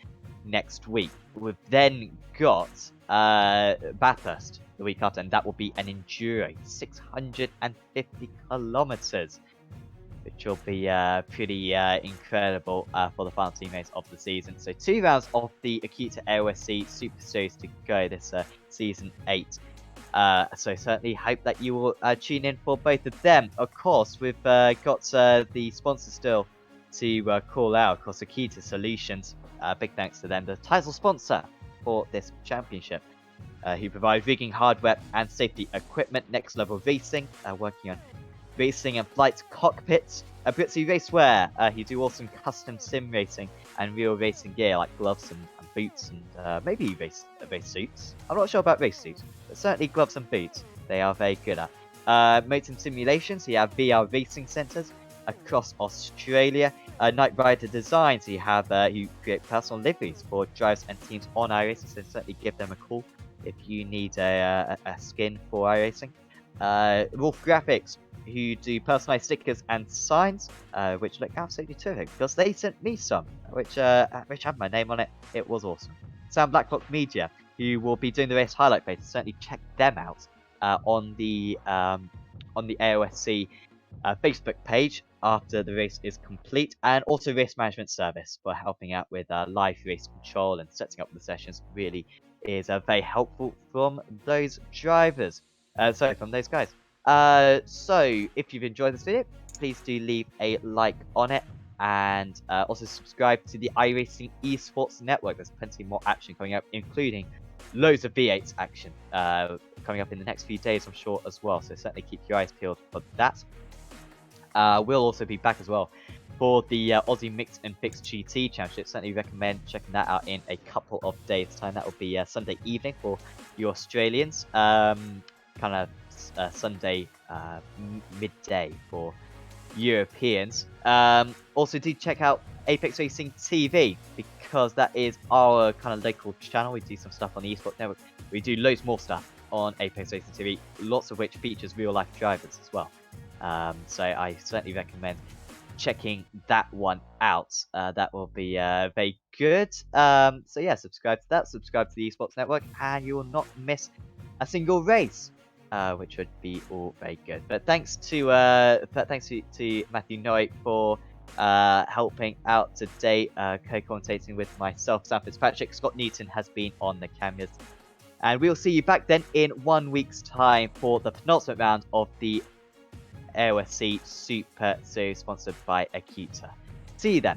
next week. We've then got Bathurst the week after, and that will be an enduro 650 kilometers, which will be pretty incredible for the final team race of the season. So 2 rounds of the Acuta AOSC Super Series to go this season 8. So certainly hope that you will tune in for both of them. Of course, we've got the sponsor still to call out. Of course, Acuta Solutions. Big thanks to them, the title sponsor for this championship, who provide rigging hardware and safety equipment. Next Level Racing, working on racing and flight cockpits. Britzy Racewear, who do awesome custom sim racing and real racing gear like gloves and boots and maybe race suits. I'm not sure about race suits, but certainly gloves and boots they are very good at. Motor Simulations, you have VR racing centres across Australia. Night Rider Designs, you have who create personal liveries for drivers and teams on iRacing, so certainly give them a call if you need a skin for iRacing. Wolf Graphics, who do personalized stickers and signs, which look absolutely terrific, because they sent me some, which had my name on it. It was awesome. Sam Blacklock Media, who will be doing the race highlight page, certainly check them out on the AOSC Facebook page after the race is complete, and also Race Management Service for helping out with live race control and setting up the sessions. Really is very helpful from those drivers. From those guys. So if you've enjoyed this video, please do leave a like on it, and also subscribe to the iRacing Esports Network. There's plenty more action coming up, including loads of V8 action coming up in the next few days, I'm sure, as well. So certainly keep your eyes peeled for that. We'll also be back as well for the Aussie Mixed and Fixed GT Championship. Certainly recommend checking that out in a couple of days' time. That will be Sunday evening for you Australians. Kind of Sunday midday for Europeans. Also do check out Apex Racing TV, because that is our kind of local channel. We do some stuff on the Esports Network. We do loads more stuff on Apex Racing TV, lots of which features real life drivers as well. So I certainly recommend checking that one out. That will be very good. So yeah, subscribe to that, subscribe to the Esports Network, and you will not miss a single race, which would be all very good. But thanks to Matthew Noy for helping out today, co-commentating with myself, Sam Fitzpatrick. Scott Newton has been on the cameras, and we'll see you back then in 1 week's time for the penultimate round of the AOSC Super Series, sponsored by Acuta. See you then.